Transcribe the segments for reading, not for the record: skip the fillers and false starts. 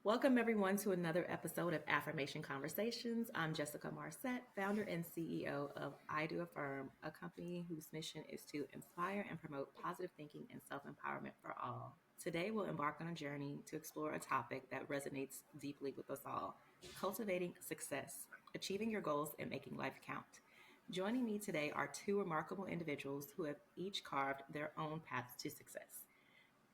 Welcome, everyone, to another episode of Affirmation Conversations. I'm Jessica Marset, founder and CEO of idoaffirm, a company whose mission is to inspire and promote positive thinking and self-empowerment for all. Today, we'll embark on a journey to explore a topic that resonates deeply with us all: cultivating success, achieving your goals, and making life count. Joining me today are two remarkable individuals who have each carved their own paths to success.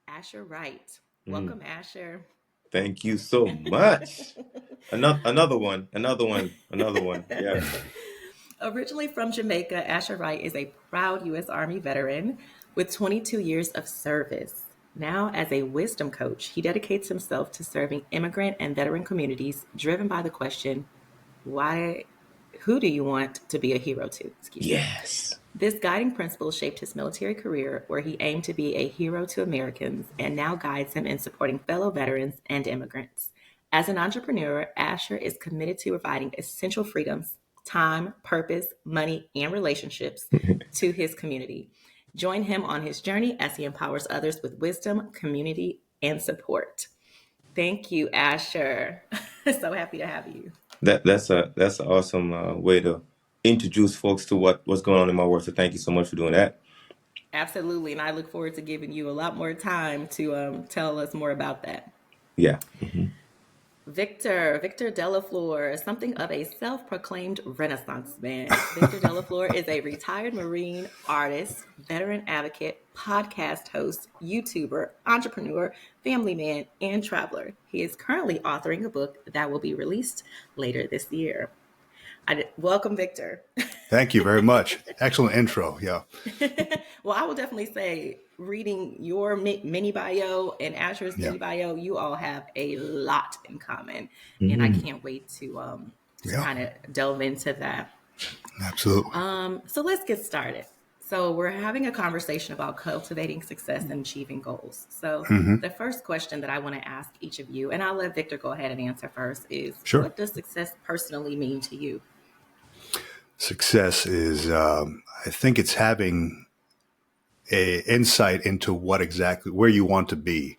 Asher Wright. Mm, Welcome, Asher. thank you so much. Another one. Yeah. Originally from Jamaica, Asher Wright is a proud U.S. Army veteran with 22 years of service. Now, as a wisdom coach, he dedicates himself to serving immigrant and veteran communities, driven by the question, why, who do you want to be a hero to? Excuse me. Yes. This guiding principle shaped his military career, where he aimed to be a hero to Americans and now guides him in supporting fellow veterans and immigrants. As an entrepreneur, Asher is committed to providing essential freedoms, time, purpose, money, and relationships to his community. Join him on his journey as he empowers others with wisdom, community, and support. Thank you, Asher. So happy to have you. That's an awesome way to introduce folks to what's going on in my world. So thank you so much for doing that. Absolutely. And I look forward to giving you a lot more time to tell us more about that. Yeah. Victor Delafleur, something of a self-proclaimed Renaissance man. Victor Delafleur is a retired Marine artist, veteran advocate, podcast host, YouTuber, entrepreneur, family man, and traveler. He is currently authoring a book that will be released later this year. Welcome, Victor. Thank you very much. Excellent intro. Yeah. Well, I will definitely say, reading your mini bio and Asher's Yeah. mini bio, you all have a lot in common, and I Mhm. can't wait to Yeah. kind of delve into that. Absolutely. So let's get started. So we're having a conversation about cultivating success and achieving goals. So Hmm. the first question that I want to ask each of you, and I'll let Victor go ahead and answer first, is Sure. what does success personally mean to you? Success is, I think it's having a insight into what exactly where you want to be,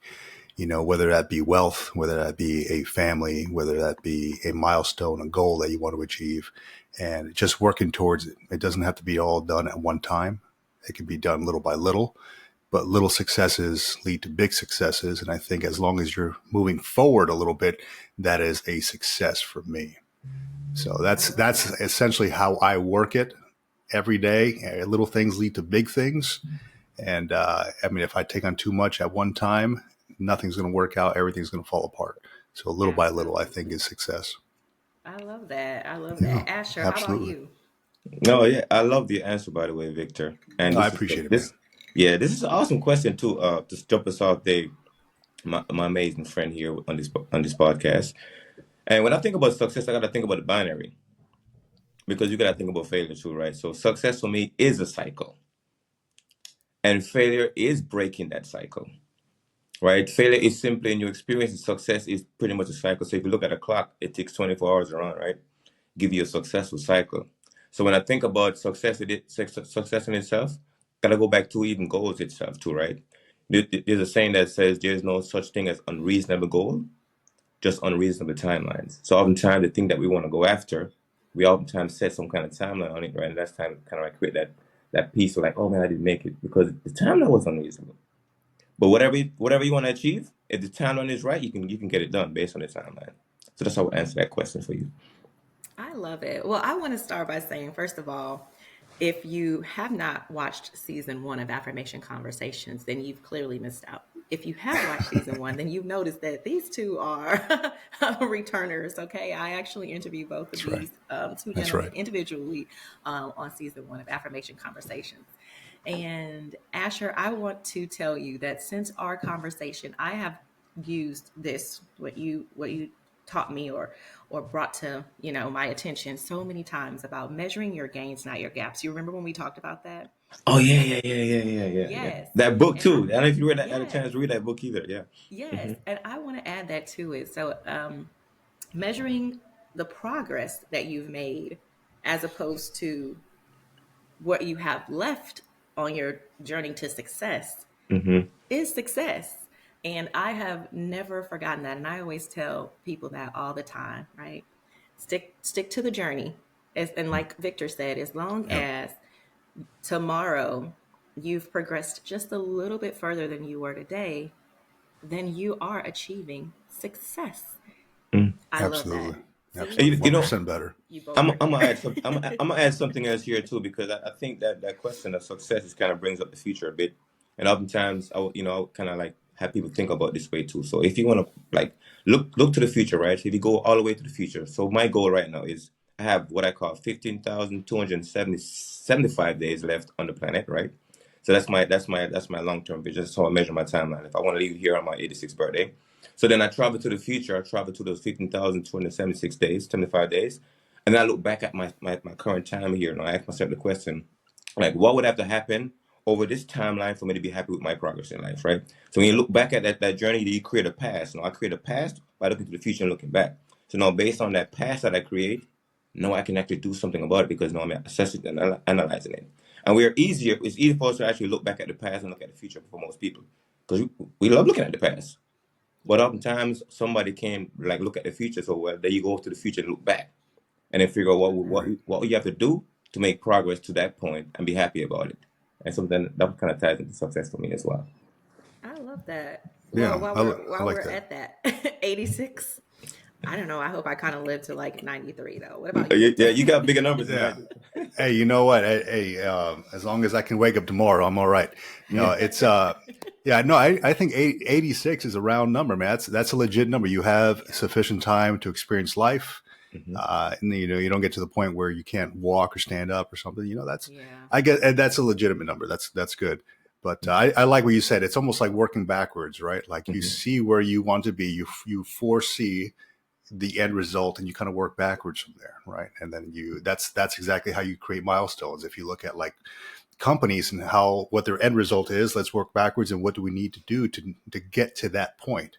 whether that be wealth, whether that be a family, whether that be a milestone, a goal that you want to achieve, and just working towards it. It doesn't have to be all done at one time. It can be done little by little, but little successes lead to big successes. And I think as long as you're moving forward a little bit, that is a success for me. So I love that's that. essentially how I work it every day. Little things lead to big things. And I mean, if I take on too much at one time, nothing's going to work out. Everything's going to fall apart. So little by little, I think is Absolutely. success. I love that. I love Yeah, that. Asher, how about absolutely. you? No, yeah, I love the answer, by the way, Victor. And I this is appreciate it, man. this, yeah, this is an awesome question too. To jump us off, Dave, my amazing friend here on this podcast. And when I think about success, I got to think about the binary because you got to think about failure too, right? So success for me is a cycle, and failure is breaking that cycle, right? Failure is simply in your experience, and success is pretty much a cycle. So if you look at a clock, it takes 24 hours around, right? Give you a successful cycle. So when I think about success in itself, gotta go back to even goals itself too, right? There's a saying that says there's no such thing as unreasonable goal, just unreasonable timelines. So oftentimes the thing that we want to go after, we oftentimes set some kind of timeline on it, right? And that's time kind of like create that piece of like, oh man, I didn't make it because the timeline was unreasonable. But whatever you want to achieve, if the timeline is right, you can get it done based on the timeline. So that's how I answer that question for you. I love it. Well, I want to start by saying, first of all, if you have not watched season one of Affirmation Conversations, then you've clearly missed out. If you have watched season one, then you've noticed that these two are returners. Okay, I actually interviewed both of That's right. these two That's gentlemen right. individually on season one of Affirmation Conversations. And Asher, I want to tell you that since our conversation, I have used this what you taught me or brought to my attention so many times about measuring your gains, not your gaps. You remember when we talked about that? Oh yeah. Yes, That book and I too. I don't know if you read that, had a yes chance to read that book either. Yeah. yes, Hmm. and I want to add that to it. So measuring the progress that you've made as opposed to what you have left on your journey to success Hmm. is success. And I have never forgotten that. And I always tell people that all the time, right? Stick to the journey. And like Victor said, as long Yep. as tomorrow you've progressed just a little bit further than you were today, then you are achieving success. Mm. I love Absolutely. that. See, Absolutely. You One know, percent better. you both I'm gonna agree. add some. I'm gonna add something else here too, because I think that that question of success is kind of brings up the future a bit, and oftentimes I kind of like have people think about this way too. So if you want to like look to the future, right? So if you go all the way to the future, so my goal right now is I have what I call 15,275 days left on the planet, right? So that's my long term vision. That's how I measure my timeline. If I want to leave here on my 86th birthday, so then I travel to the future. I travel to those 15,276 days, 75 days, and I look back at my current time here, and I ask myself the question, like, what would have to happen over this timeline for me to be happy with my progress in life, right? So when you look back at that journey, you create a past. Now I create a past by looking to the future and looking back. So now based on that past that I create, now I can actually do something about it because now I'm assessing and analyzing it. And it's easy for us to actually look back at the past and look at the future for most people because we love looking at the past. But Yeah. oftentimes somebody can like look at the future. So well, there you go to the future and look back, and then figure out Right. what you have to do to make progress to that point and be happy about it. And something that kind of ties into success for me as well. I love that. Well, Yeah. while I, we're I while like we're that. at that, 86. I don't know. I hope I kind of live to like 93 though. What about you, Yeah, Victor? you got bigger numbers than I Yeah. do. Hey, you know what? Hey, as long as I can wake up tomorrow, I'm all right. No, it's yeah, no, I think 86 is a round number, man. That's a legit number. You have Yeah. sufficient time to experience life. Hmm. And you don't get to the point where you can't walk or stand up or something. That's, Yeah. I get, and that's a legitimate number. That's good. But I like what you said. It's almost like working backwards, right? Like you Hmm. see where you want to be, you foresee the end result, and you kind of work backwards from there, right? And then that's exactly how you create milestones. If you look at like companies and how what their end result is, let's work backwards and what do we need to do to get to that point.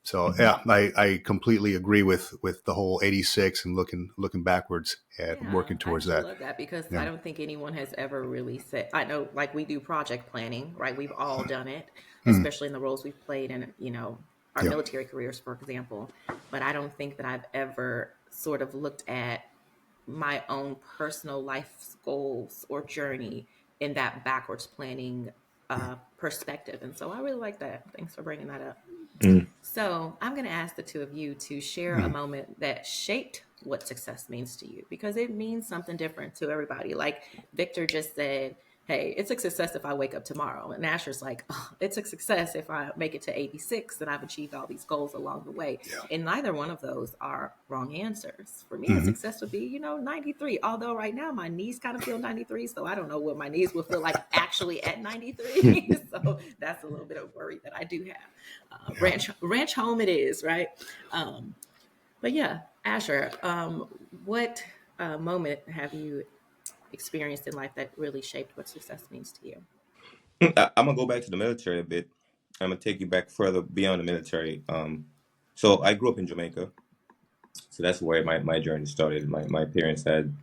So Hmm. yeah, I completely agree with the whole 86 and looking backwards and Yeah, working I towards actually that. love that because I Yeah. don't think anyone has ever really said, I know like we do project planning, right? We've all done it, Mm, especially in the roles we've played in, our yeah. military careers, for example. But I don't think that I've ever sort of looked at my own personal life goals or journey in that backwards planning perspective. And so I really like that. Thanks for bringing that up. Mm. So I'm going to ask the two of you to share a Mm, moment that shaped what success means to you because it means something different to everybody. Like Victor just said, hey, it's a success if I wake up tomorrow. And Asher's like, oh, it's a success if I make it to 86 and I've achieved all these goals along the way. yeah. And neither one of those are wrong answers. For me, a Hmm. success would be, 93. Although right now my knees kind of feel 93. So I don't know what my knees will feel like actually at 93. So that's a little bit of worry that I do have. Yeah. Ranch home it is, right? But yeah, Asher, what moment have you experienced in life that really shaped what success means to you? I'm gonna go back to the military a bit. I'm gonna take you back further beyond the military. So I grew up in Jamaica, so that's where my journey started. My parents had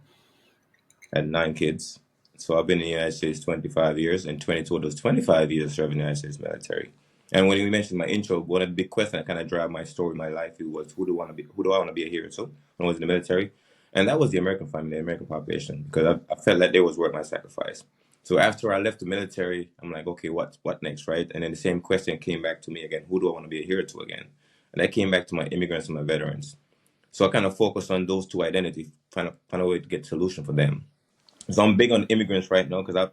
9 kids. So I've been in the United States 25 years, and 22 of those 25 years serving in the United States military. And when you mentioned my intro, one of the big questions that kind of drive my story, my life, it was who do I want to be? Who do I want to be a hero to when I was in the military? And that was the American family, the American population, because I felt like they was worth my sacrifice. So after I left the military, I'm like, okay, what next, right? And then the same question came back to me again: who do I want to be a hero to again? And that came back to my immigrants and my veterans. So I kind of focused on those two identities, find a way to get solution for them. So I'm big on immigrants right now because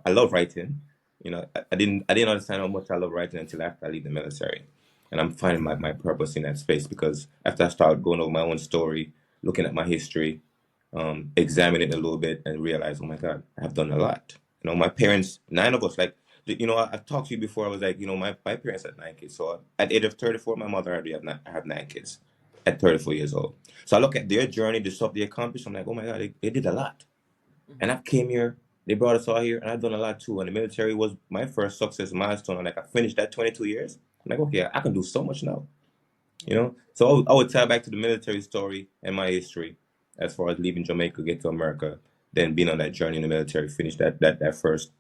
I love writing. I didn't understand how much I love writing until after I leave the military, and I'm finding my purpose in that space because after I started going over my own story, looking at my history, examining it a little bit, and realize, oh my God, I've done a lot. My parents, 9 of us, like I've talked to you before. I was like, my parents had 9 kids. So at the age of 34, my mother already have 9 kids at 34 years old. So I look at their journey, the stuff they accomplished. I'm like, oh my God, they did a lot. And Mm-hmm. I came here, they brought us all here, and I've done a lot too. And the military was my first success milestone. And like I finished that 22 years. I'm like, okay, I can do so much now. Yeah. So I would tie back to the military story and my history as far as leaving Jamaica, get to America, then being on that journey in the military, finish that first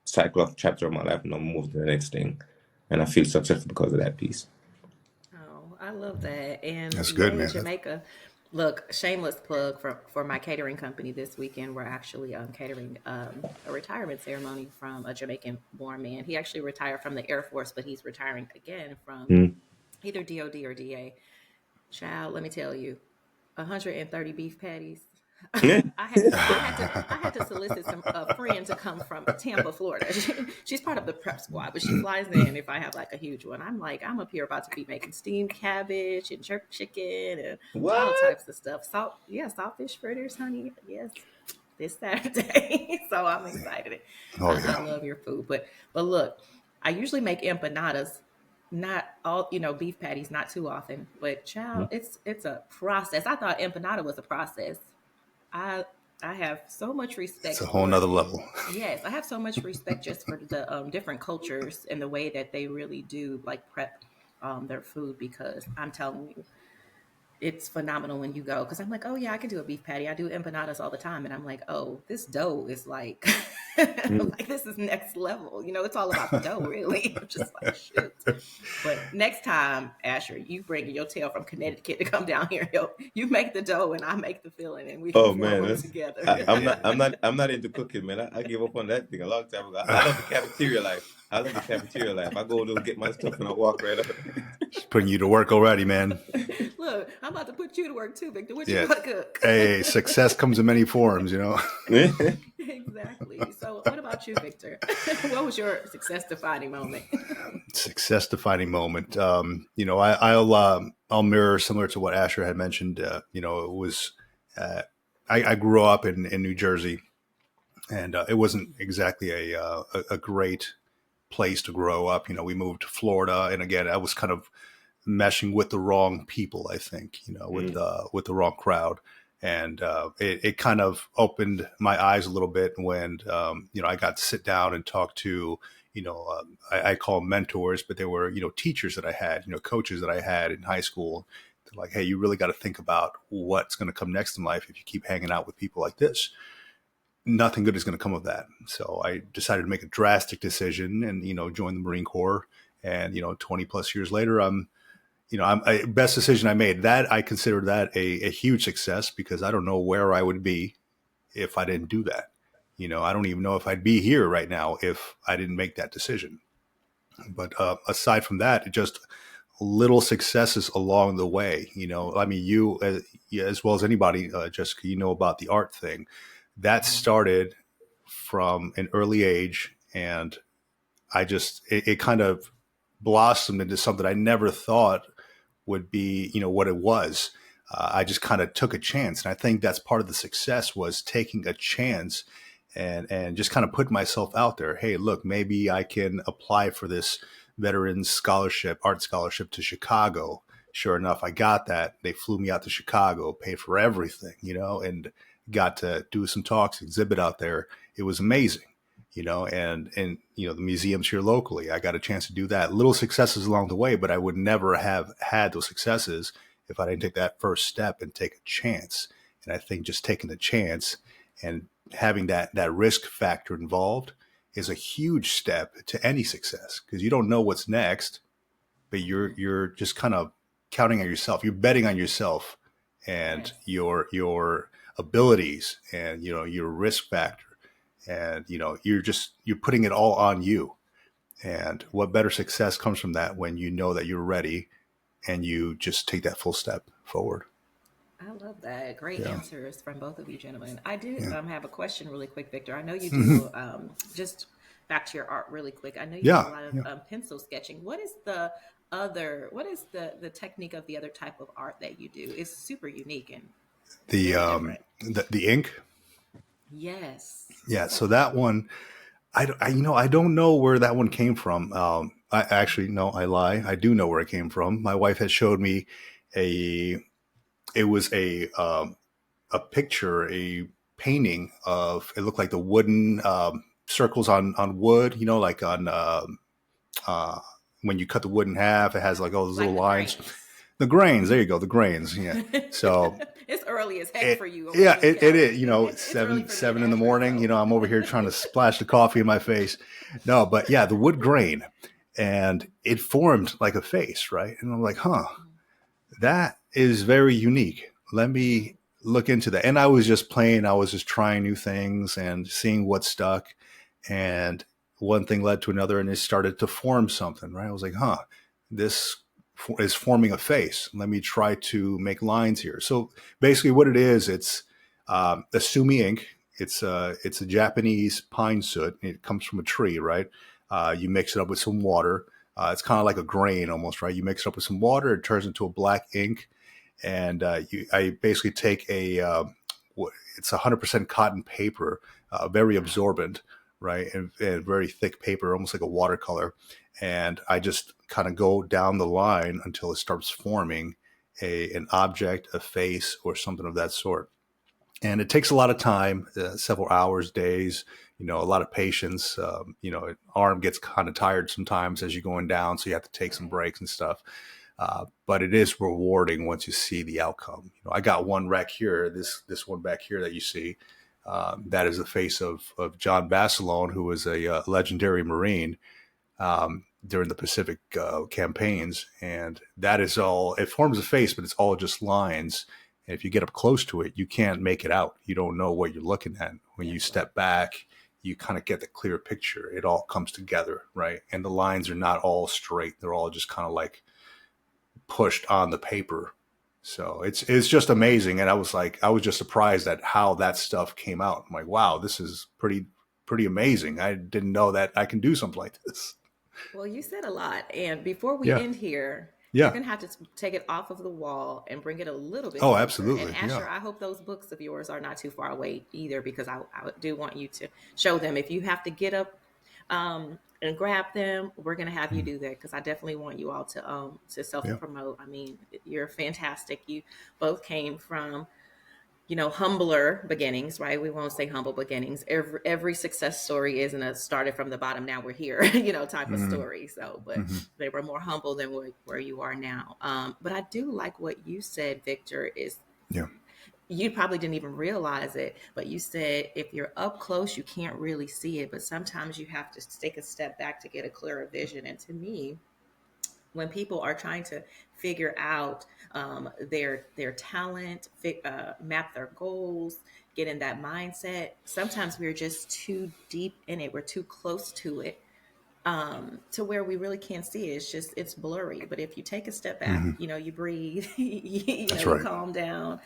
cycle of chapter of my life, and then move to the next thing. and I feel successful because of that piece. Oh, I love that. And That's good, yay, man. Jamaica. Look, shameless plug for my catering company this weekend. We're actually catering a retirement ceremony from a Jamaican born man. He actually retired from the Air Force, but he's retiring again from Mm. either DOD or DA. Child, let me tell you, 130 beef patties. I had to solicit some a friend to come from Tampa, Florida. She's part of the prep squad, but she flies in if I have like a huge one. I'm like, I'm up here about to be making steamed cabbage and jerk chicken and all What? types of stuff. Saltfish fritters, honey. Yes, this Saturday. So I'm excited. Oh I yeah. love your food, but look, I usually make empanadas. Not all, beef patties, not too often, but child, it's a process. I thought empanada was a process. I I have so much It's a respect whole for nother level. yes, I have so much respect just for the different cultures and the way that they really do like prep their food because I'm telling you, it's phenomenal when you go because I'm like, oh yeah, I can do a beef patty. I do empanadas all the time, and I'm like, oh, this dough is like, Mm. like this is next level. It's all about the dough, really. I'm just like, shoot. But next time, Asher, you bring your tail from Connecticut to come down here. You make the dough and I make the filling, and we Oh form man, them together. I'm not into cooking, man. I gave up on that thing a long time ago. I love the cafeteria life. I love the cafeteria life. I go to get my stuff and I walk right up. Just putting you to work already, man. Look, I'm about to put you to work too, Victor. What you Yeah. want to cook? Hey, success comes in many forms, Exactly. So, what about you, Victor? What was your success defining moment? Success defining moment. I'll mirror similar to what Asher had mentioned. It was I grew up in New Jersey, and it wasn't exactly a great place to grow up. We moved to Florida, and again, I was kind of meshing with the wrong people. I think Mm. with the wrong crowd, and it kind of opened my eyes a little bit when I got to sit down and talk to I call them mentors, but they were teachers that I had, coaches that I had in high school. They're like, hey, you really got to think about what's going to come next in life if you keep hanging out with people like this. Nothing good is going to come of that. So I decided to make a drastic decision and join the Marine Corps. And 20 plus years later, best decision I made. That I consider that a huge success because I don't know where I would be if I didn't do that. I don't even know if I'd be here right now if I didn't make that decision. But aside from that, just little successes along the way. I mean, you as well as anybody, Jessica, about the art thing. That started from an early age, and it kind of blossomed into something I never thought would be, what it was. I just kind of took a chance. And I think that's part of the success was taking a chance and just kind of put myself out there. Hey, look, maybe I can apply for this veteran art scholarship to Chicago. Sure enough, I got that. They flew me out to Chicago, paid for everything, and got to do some talks, exhibit out there. It was amazing. And the museums here locally, I got a chance to do that. Little successes along the way, but I would never have had those successes if I didn't take that first step and take a chance. And I think just taking the chance and having that risk factor involved is a huge step to any success because you don't know what's next, but you're just kind of counting on yourself. You're betting on yourself and Yes. your abilities and your risk factor. And you're putting it all on you. And what better success comes from that when you know that you're ready and you just take that full step forward. I love that. Great Yeah. answers from both of you gentlemen. I do Yeah. Have a question really quick, Victor. I know you Hmm. do just back to your art really quick. I know you do a Yeah. lot of Yeah. pencil sketching. What is the technique of the other type of art that you do? It's super unique and The very different. the ink. Yes. Yeah. What's So up with that that? one, I don't know where that one came from. I actually no, I lie. I do know where it came from. My wife had showed me a. It was a picture, a painting of. It looked like the wooden circles on wood. Like on uh, when you cut the wood in half, it has like all those little Like the lines. grains. The grains. There you go. The grains. Yeah. So It's early as heck for it, you over yeah, on the East it is. Coast. It's early for me in Seven in the Asheville, morning. so I'm over here trying to splash the coffee in my face. No, but yeah, the wood grain. and it formed like a face, right? And I'm like, that is very unique. Let me look into that. And I was just playing, I was just trying new things and seeing what stuck. And one thing led to another, and it started to form something, right? I was like, this is forming a face. Let me try to make lines here. So basically, what it is, it's Asumi ink. It's a Japanese pine soot. It comes from a tree, right? You mix it up with some water. It's kind of like a grain almost, right? You mix it up with some water, it turns into a black ink, and I basically take it's 100% cotton paper, very absorbent, right, and very thick paper, almost like a watercolor, and I just kind of go down the line until it starts forming an object, a face, or something of that sort. And it takes a lot of time, several hours, days, a lot of patience. Arm gets kind of tired sometimes as you're going down, so you have to take some breaks and stuff. But it is rewarding once you see the outcome. I got one rack here, this one back here that you see. That is the face of John Basilone, who was a legendary Marine during the Pacific campaigns. And that is all, it forms a face, but it's all just lines. And if you get up close to it, you can't make it out. You don't know what you're looking at. When you step back, you kind of get the clear picture. It all comes together, right? And the lines are not all straight. They're all just kind of like pushed on the paper. So it's just amazing. And I was just surprised at how that stuff came out. I'm like, wow, this is pretty amazing. I didn't know that I can do something like this. Well, you said a lot. And before we Yeah. end here, Yeah. you're going to have to take it off of the wall and bring it a little bit Oh, closer. absolutely. And Asher, Yeah. I hope those books of yours are not too far away either, because I do want you to show them. If you have to get up and grab them, we're going to have you do that, because I definitely want you all to self-promote. I mean, you're fantastic. You both came from humbler beginnings, right? We won't say humble beginnings. Every success story isn't a started from the bottom, now we're here, type of story. So, but they were more humble than where you are now. But I do like what you said, Victor, is you probably didn't even realize it, but you said if you're up close, you can't really see it, but sometimes you have to take a step back to get a clearer vision. And to me, when people are trying to figure out their talent, map their goals, get in that mindset, sometimes we're just too deep in it. We're too close to it, to where we really can't see it. It's blurry. But if you take a step back, you breathe, you right. calm down,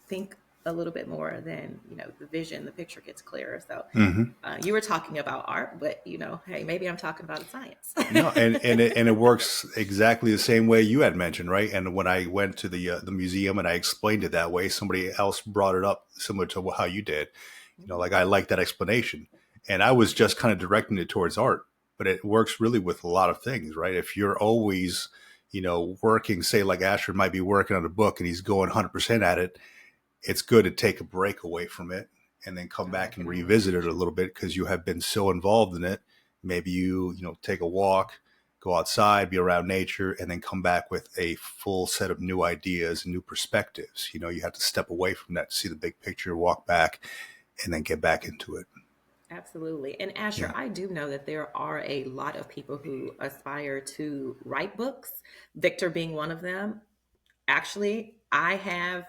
think a little bit more, then the picture gets clearer. So you were talking about art, but hey, maybe I'm talking about science. No, and it works exactly the same way you had mentioned, right? And when I went to the museum and I explained it that way, somebody else brought it up similar to how you did. Like, I like that explanation, and I was just kind of directing it towards art, but it works really with a lot of things, right? If you're always working, say like Asher might be working on a book and he's going 100% at it, it's good to take a break away from it and then come back and revisit it a little bit, because you have been so involved in it. Maybe you take a walk, go outside, be around nature, and then come back with a full set of new ideas and new perspectives. You have to step away from that to see the big picture, walk back, and then get back into it. Absolutely. And Asher, I do know that there are a lot of people who aspire to write books, Victor being one of them. Actually, I have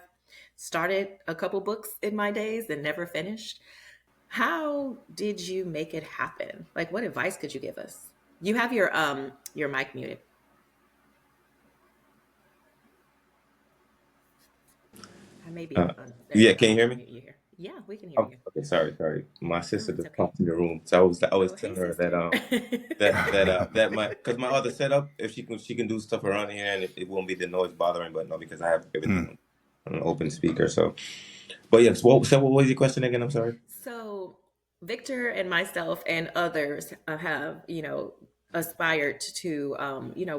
started a couple books in my days and never finished. How did you make it happen? Like, what advice could you give us? You have your mic muted. I may be. There Yeah, can you hear me? You here? Yeah, we can hear you. Okay, sorry. My sister just okay. popped in the room, so I was Hey, telling her sister. that my because my other setup, if she can do stuff around here and it won't be the noise bothering, but no, because I have everything on an open speaker. So, but yes, what was your question again? I'm sorry. So Victor and myself and others have, aspired to,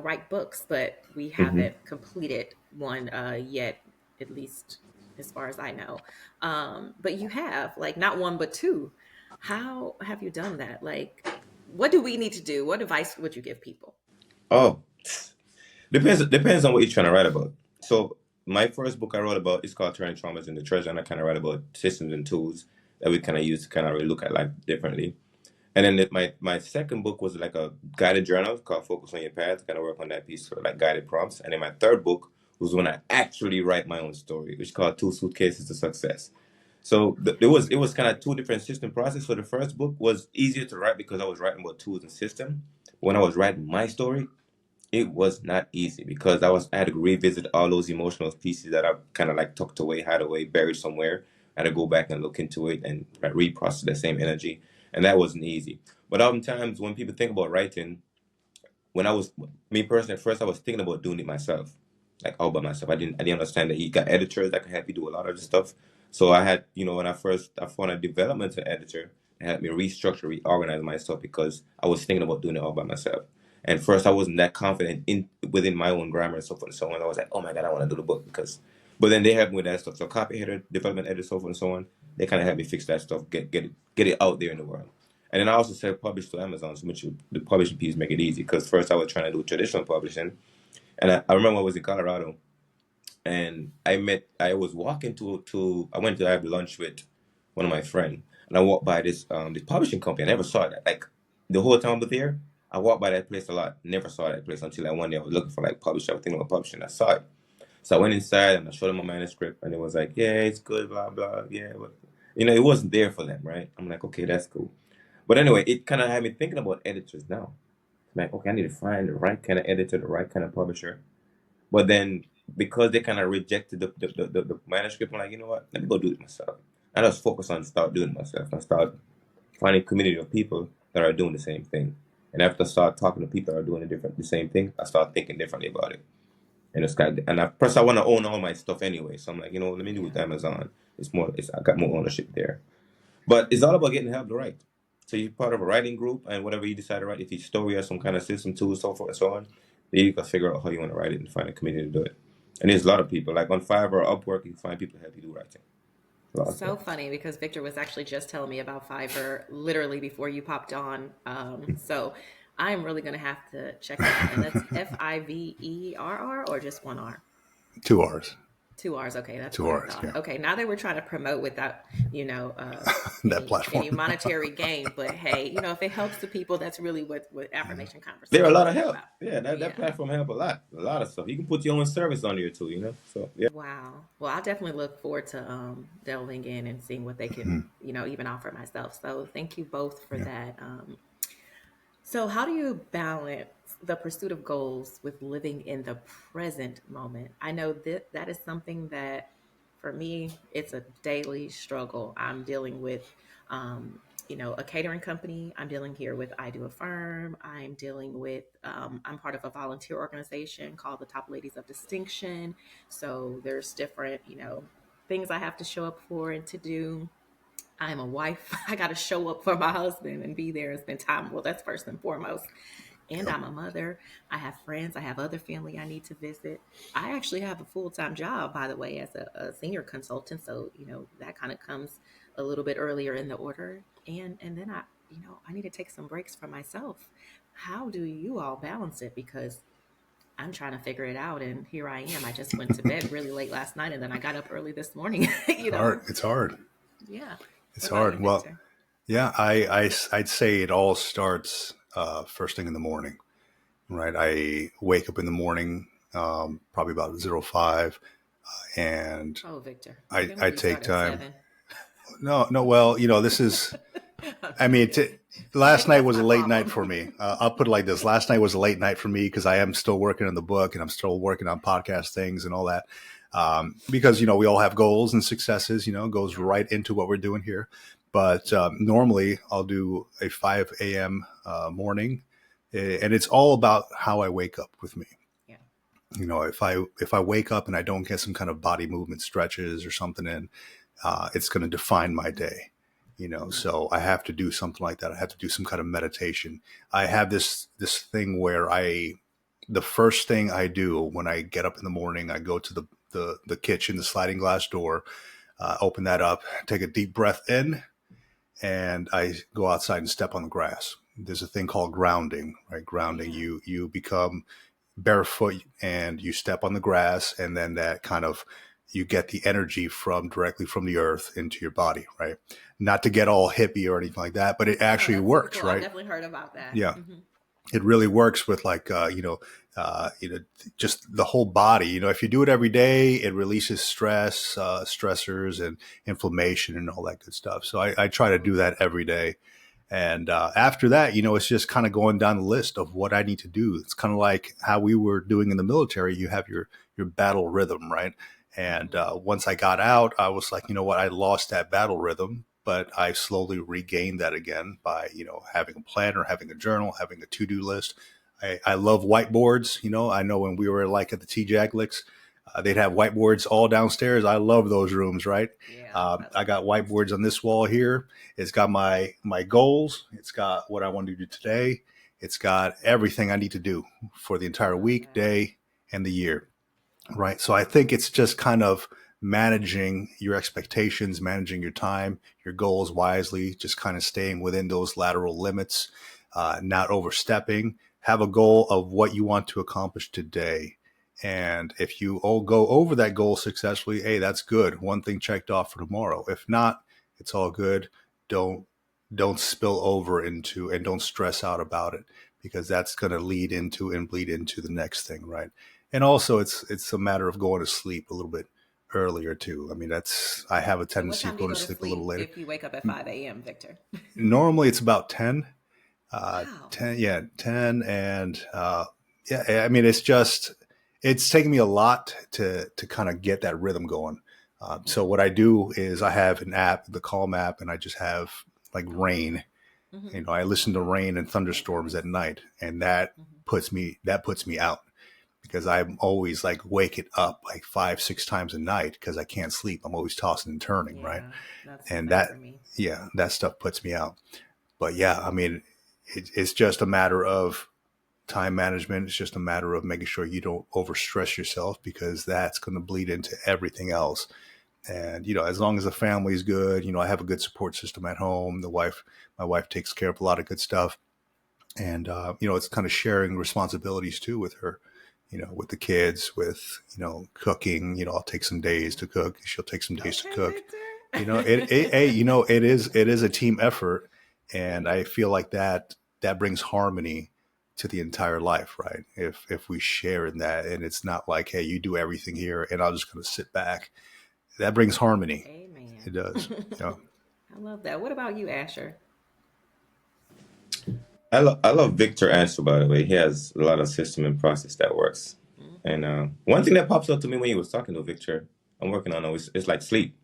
write books, but we haven't completed one yet, at least as far as I know. But you have, like, not one, but two. How have you done that? Like, what do we need to do? What advice would you give people? Oh, depends on what you're trying to write about. So my first book I wrote about is called Turning Traumas into Treasure, and I kind of write about systems and tools that we kind of use to kind of really look at life differently. And then my second book was like a guided journal called Focus on Your Path. Kind of work on that piece for like guided prompts. And then my third book was when I actually write my own story, which is called Two Suitcases to Success. So it was kind of two different system process. So the first book was easier to write because I was writing about tools and system. When I was writing my story, it was not easy because I had to revisit all those emotional pieces that I kind of like tucked away, hid away, buried somewhere. I had to go back and look into it and reprocess that same energy, and that wasn't easy. But oftentimes when people think about writing, when I was me personally at first, I was thinking about doing it myself, like all by myself. I didn't understand that you got editors that can help you do a lot of the stuff. So I had, when I found a developmental editor that helped me restructure, reorganize myself because I was thinking about doing it all by myself. And first, I wasn't that confident in within my own grammar and so forth and so on. I was like, oh my god, I want to do the book because. But then they helped me with that stuff. So copy editor, development editor, so forth and so on. They kind of helped me fix that stuff, get it out there in the world. And then I also self publish to Amazon, so which the publishing piece make it easy. Because first I was trying to do traditional publishing, and I remember I was in Colorado, and I was walking I went to have lunch with one of my friends, and I walked by this publishing company. I never saw that. Like the whole time I was there, I walked by that place a lot. Never saw that place until like one day I was looking for like publisher. I was thinking about publishing. I saw it, so I went inside and I showed them my manuscript, and it was like, yeah, it's good, blah blah, yeah, but it wasn't there for them, right? I'm like, okay, that's cool. But anyway, it kind of had me thinking about editors now. Like, okay, I need to find the right kind of editor, the right kind of publisher. But then because they kind of rejected the manuscript, I'm like, you know what? Let me go do it myself. I just focus on start doing it myself and start finding a community of people that are doing the same thing. And after I start talking to people that are doing the same thing, I start thinking differently about it. And it's kind of, and plus I want to own all my stuff anyway. So I'm like, let me do it with Amazon. I got more ownership there. But it's all about getting help to write. So you're part of a writing group, and whatever you decide to write, if each story has some kind of system, tools, so forth and so on, then you can figure out how you want to write it and find a community to do it. And there's a lot of people, like on Fiverr or Upwork, you can find people to help you do writing. A lot of So stuff. funny because Victor was actually just telling me about Fiverr literally before you popped on. So I'm really going to have to check it out. And that's Fiverr or just one R? 2 hours. Two R's. Okay, that's Two what I hours. thought. Yeah. Okay, now they were trying to promote without, That any platform. monetary gain. But hey, if it helps the people, that's really what affirmation There are a conversations lot of is help. about. Yeah, that Yeah. platform help a lot of stuff. You can put your own service on here too. So yeah. Wow. Well, I'll definitely look forward to delving in and seeing what they can, even offer myself. So thank you both for Yeah. that. So how do you balance the pursuit of goals with living in the present moment? I know that is something that for me, it's a daily struggle. I'm dealing with, a catering company. I'm dealing here with I Do Affirm. I'm dealing with, I'm part of a volunteer organization called the Top Ladies of Distinction. So there's different, things I have to show up for and to do. I'm a wife. I got to show up for my husband and be there and spend time. Well, that's first and foremost. And Yep. I'm a mother. I have friends. I have other family I need to visit. I actually have a full time job, by the way, as a senior consultant. So, that kind of comes a little bit earlier in the order. And then I need to take some breaks for myself. How do you all balance it? Because I'm trying to figure it out. And here I am. I just went to bed really late last night and then I got up early this morning, Hard. It's hard. Yeah. It's What about you, hard. Well, Victor? yeah, I'd say it all starts first thing in the morning, right? I wake up in the morning, probably about 05, and Oh, Victor, I, didn't I we take start at time. 7? No, no. Well, this is. I'm I just mean, kidding. last Maybe night that's was my a late night for problem. me. I'll put it like this: last night was a late night for me because I am still working on the book and I'm still working on podcast things and all that. Because we all have goals and successes. Goes Yeah. right into what we're doing here. But normally I'll do a 5 a.m. Morning, and it's all about how I wake up with me. Yeah. If I wake up and I don't get some kind of body movement stretches or something in, it's going to define my day. Mm. So I have to do something like that. I have to do some kind of meditation. I have this thing where the first thing I do when I get up in the morning, I go to the kitchen, the sliding glass door, open that up, take a deep breath in, and I go outside and step on the grass. There's a thing called grounding, right? Grounding. Yeah. You become barefoot and you step on the grass, and then that kind of you get the energy from directly from the earth into your body, right? Not to get all hippie or anything like that, but it Oh, actually that's super works, cool. I've right? definitely heard about that. Yeah, Mm-hmm. it really works with like just the whole body. If you do it every day, it releases stress, stressors, and inflammation and all that good stuff. So I try to do that every day. And after that, it's just kind of going down the list of what I need to do. It's kind of like how we were doing in the military. You have your battle rhythm, right? And once I got out, I was like, you know what? I lost that battle rhythm, but I slowly regained that again by, having a planner, having a journal, having a to-do list. I love whiteboards. I know when we were like at the TJAGLICs, they'd have whiteboards all downstairs. I love those rooms, right? Yeah, I got whiteboards on this wall here. It's got my goals. It's got what I want to do today. It's got everything I need to do for the entire week, day, and the year. Right. So I think it's just kind of managing your expectations, managing your time, your goals wisely, just kind of staying within those lateral limits, not overstepping. Have a goal of what you want to accomplish today. And if you all go over that goal successfully, hey, that's good. One thing checked off for tomorrow. If not, it's all good. Don't spill over into and don't stress out about it, because that's going to lead into and bleed into the next thing, right? And also, it's a matter of going to sleep a little bit earlier too. I mean, I have a So what tendency time of do you going go to to sleep a little sleep later. if you wake up at 5 a.m., Victor? Normally, it's about 10. Wow. 10, yeah, 10, and yeah. I mean, it's taken me a lot to kind of get that rhythm going. So what I do is I have an app, the Calm app, and I just have like rain. Mm-hmm. I listen to Okay. rain and thunderstorms at night, and that Mm-hmm. puts me out, because I'm always like waking up like 5, 6 times a night because I can't sleep. I'm always tossing and turning, right? Yeah, that's the And same that, for me. yeah, that stuff puts me out. But yeah, I mean, it's just a matter of time management. It's just a matter of making sure you don't overstress yourself, because that's going to bleed into everything else. And as long as the family is good, I have a good support system at home. My wife takes care of a lot of good stuff, and it's kind of sharing responsibilities too with her. With the kids, with cooking. I'll take some days to cook. She'll take some days to Okay, cook. Hey, Victor. it is a team effort, and Yeah. I feel like that brings harmony to the entire life, right? If we share in that, and it's not like, hey, you do everything here, and I'm just going to sit back. That brings harmony. Amen. It does. Yeah. I love that. What about you, Asher? I love Victor answer, by the way. He has a lot of system and process that works. And Mm-hmm. one thing that pops up to me when he was talking to Victor, I'm working on is it's like sleep.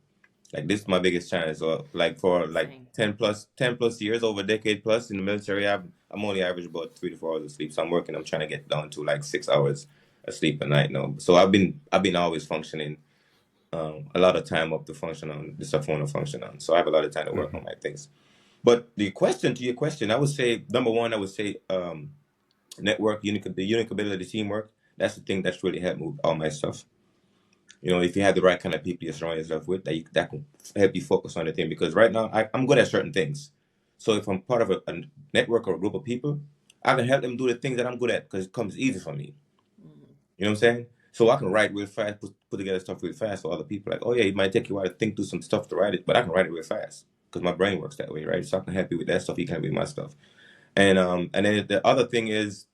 Like this is my biggest challenge. So like for like Same. 10 plus years, over a decade plus in the military, I'm only average about 3 to 4 hours of sleep. So I'm trying to get down to like 6 hours of sleep a night now. So I've been always functioning a lot of time up to function on the stuff I want to function on. So I have a lot of time to work Mm-hmm. on my things. But to your question, I would say number one, I would say network, the unique ability, teamwork. That's the thing that's really helped move all my stuff. If you have the right kind of people you surround yourself with, that can help you focus on the thing. Because right now, I'm good at certain things. So if I'm part of a network or a group of people, I can help them do the things that I'm good at because it comes easy for me. Mm-hmm. You know what I'm saying? So I can write real fast, put together stuff real fast for other people. Like, oh yeah, it might take you a while to think through some stuff to write it, but I can write it real fast because my brain works that way, right? So I can help you with that stuff. You can help me with my stuff. And then the other thing is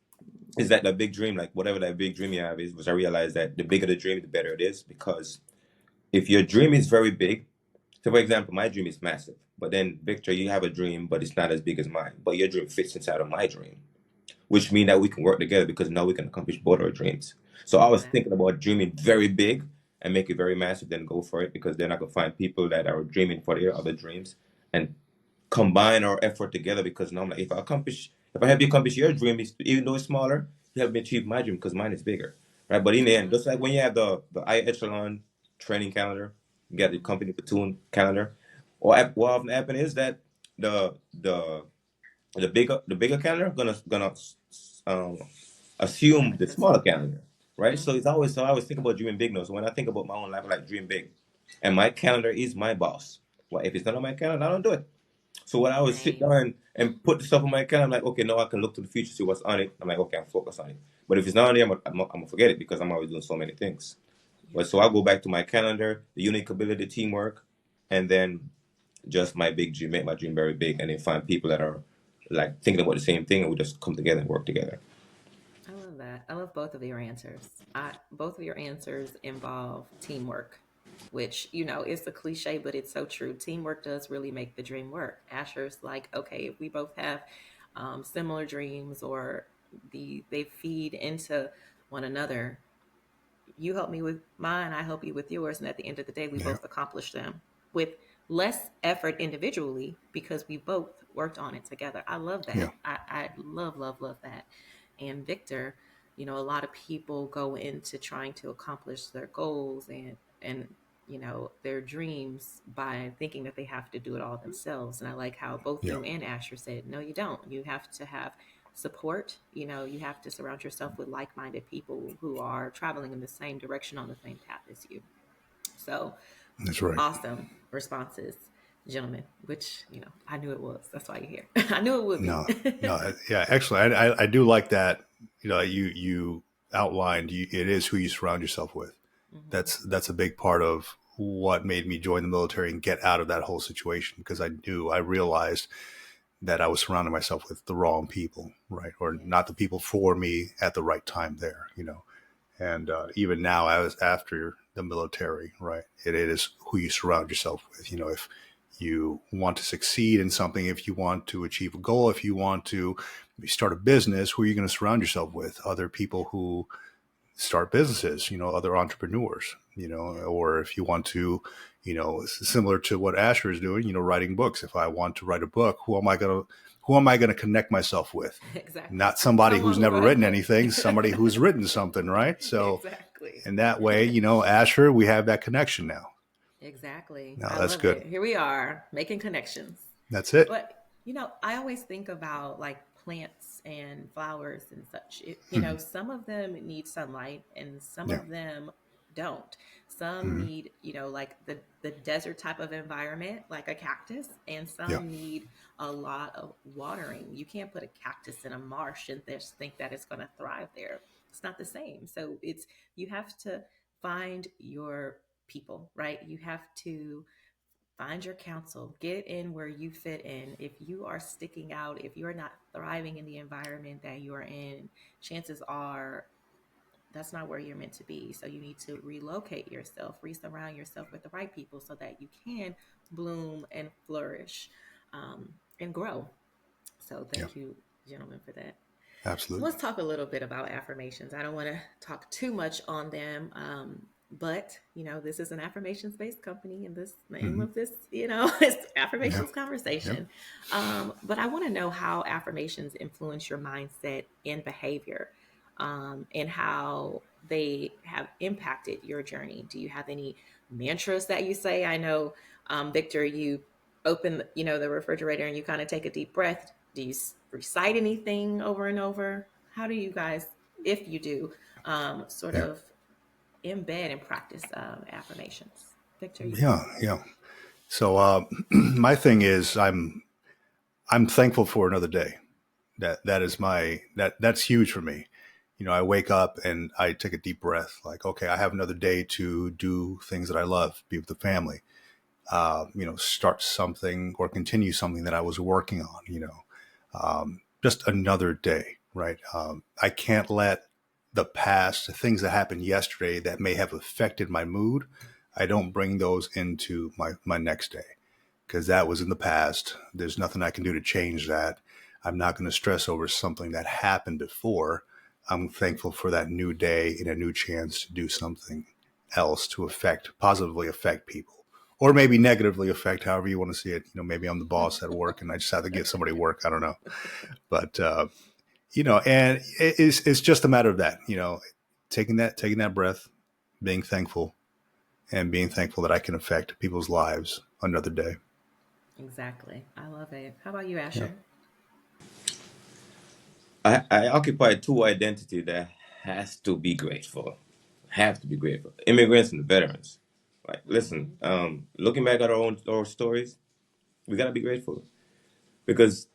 that the big dream, like whatever that big dream you have is, which I realize that the bigger the dream, the better it is. Because if your dream is very big, so for example, my dream is massive, but then Victor, you have a dream, but it's not as big as mine. But your dream fits inside of my dream, which means that we can work together because now we can accomplish both our dreams. So I was thinking Exactly. about dreaming very big and make it very massive, then go for it because then I could find people that are dreaming for their other dreams and combine our effort together because now I'm like, if I help you accomplish your dream, even though it's smaller, you help me achieve my dream because mine is bigger, right? But in the end, just like Mm-hmm. when you have the I echelon training calendar, you got the Mm-hmm. company platoon calendar. What often happen is that the the the bigger calendar gonna um, assume the smaller Assume, yeah. calendar, right? So Mm-hmm. I always think about dreaming big now. So when I think about my own life, I like dream big, and my calendar is my boss. Well, if it's not on my calendar, I don't do it. So when I would sit Same. down and put the stuff on my calendar, I'm like, okay, now I can look to the future, see what's on it. I'm like, okay, I'm focused on it. But if it's not on there, I'm gonna forget it because I'm always doing so many things. Yeah. But so I go back to my calendar, the unique ability, teamwork, and then just my big dream, make my dream very big, and then find people that are like thinking about the same thing, and we just come together and work together. I love that. I love both of your answers. Both of your answers involve teamwork, which, is a cliche, but it's so true. Teamwork does really make the dream work. Asher's like, okay, if we both have similar dreams, or they feed into one another, you help me with mine, I help you with yours, and at the end of the day, we Yeah. both accomplish them with less effort individually because we both worked on it together. I love Yeah. that. I love, love, love that. And Victor, a lot of people go into trying to accomplish their goals and their dreams by thinking that they have to do it all themselves. And I like how both Yeah. you and Asher said, no, you don't. You have to have support. You have to surround yourself with like-minded people who are traveling in the same direction on the same path as you. So That's right. awesome responses, gentlemen, which I knew it was. That's why you're here. I knew it would be. No, no, yeah, excellent. I do like that. You outlined it is who you surround yourself with. Hmm. That's a big part of what made me join the military and get out of that whole situation, because I realized that I was surrounding myself with the wrong people, right, or not Yes. the people for me at the right time there. And even now, as after the military, right, it is who you surround yourself with. If you want to succeed in something, if you want to achieve a goal, if you want to start a business, who are you going to surround yourself with? Other people who start businesses, other entrepreneurs, Yeah. or if you want to, similar to what Asher is doing, writing books. If I want to write a book, who am I going to connect myself with? Exactly. Not somebody Someone who's who never wrote a written book. anything, somebody who's written something, right? So Exactly. in that way, Asher, we have that connection now. Exactly. No, I that's love good. it. Here we are making connections. That's it. But, I always think about like plants and flowers and such. Hmm. Some of them need sunlight and some Yeah. of them don't. Some Hmm. need, like the desert type of environment, like a cactus, and Yeah. some need a lot of watering. You can't put a cactus in a marsh and just think that it's going to thrive there. It's not the same. So you have to find your people, right? You have to find your counsel, get in where you fit in. If you are sticking out, if you're not thriving in the environment that you are in, chances are that's not where you're meant to be. So you need to relocate yourself, re-surround yourself with the right people so that you can bloom and flourish, and grow. So Yeah. thank you, gentlemen, for that. So Absolutely. let's talk a little bit about affirmations. I don't want to talk too much on them, but this is an affirmations based company, and this name Hmm. of this, is Yeah. affirmations Yeah. conversation. But I want to know how affirmations influence your mindset and behavior, and how they have impacted your journey. Do you have any mantras that you say? I know, Victor, you open, the refrigerator and you kind of take a deep breath. Do you recite anything over and over? How do you guys, if you do, sort Yeah. of embed and practice affirmations? Victor, you Yeah. go. Yeah. So my thing is, I'm thankful for another day. That is that's huge for me. I wake up and I take a deep breath, like, okay, I have another day to do things that I love, be with the family, start something or continue something that I was working on, just another day, right? I can't let the past, the things that happened yesterday that may have affected my mood, I don't bring those into my next day, because that was in the past. There's nothing I can do to change that. I'm not going to stress over something that happened before. I'm thankful for that new day and a new chance to do something else to positively affect people, or maybe negatively affect, however you want to see it. Maybe I'm the boss at work and I just have to get somebody work. I don't know. But, and it's just a matter of that, taking that breath, being thankful, and being thankful that I can affect people's lives another day. Exactly. I love it. How about you, Yeah. Asher? I occupy two identity that has to be grateful. Have to be grateful. Immigrants and veterans. Like, listen, Hmm. looking back at our stories, we gotta be grateful because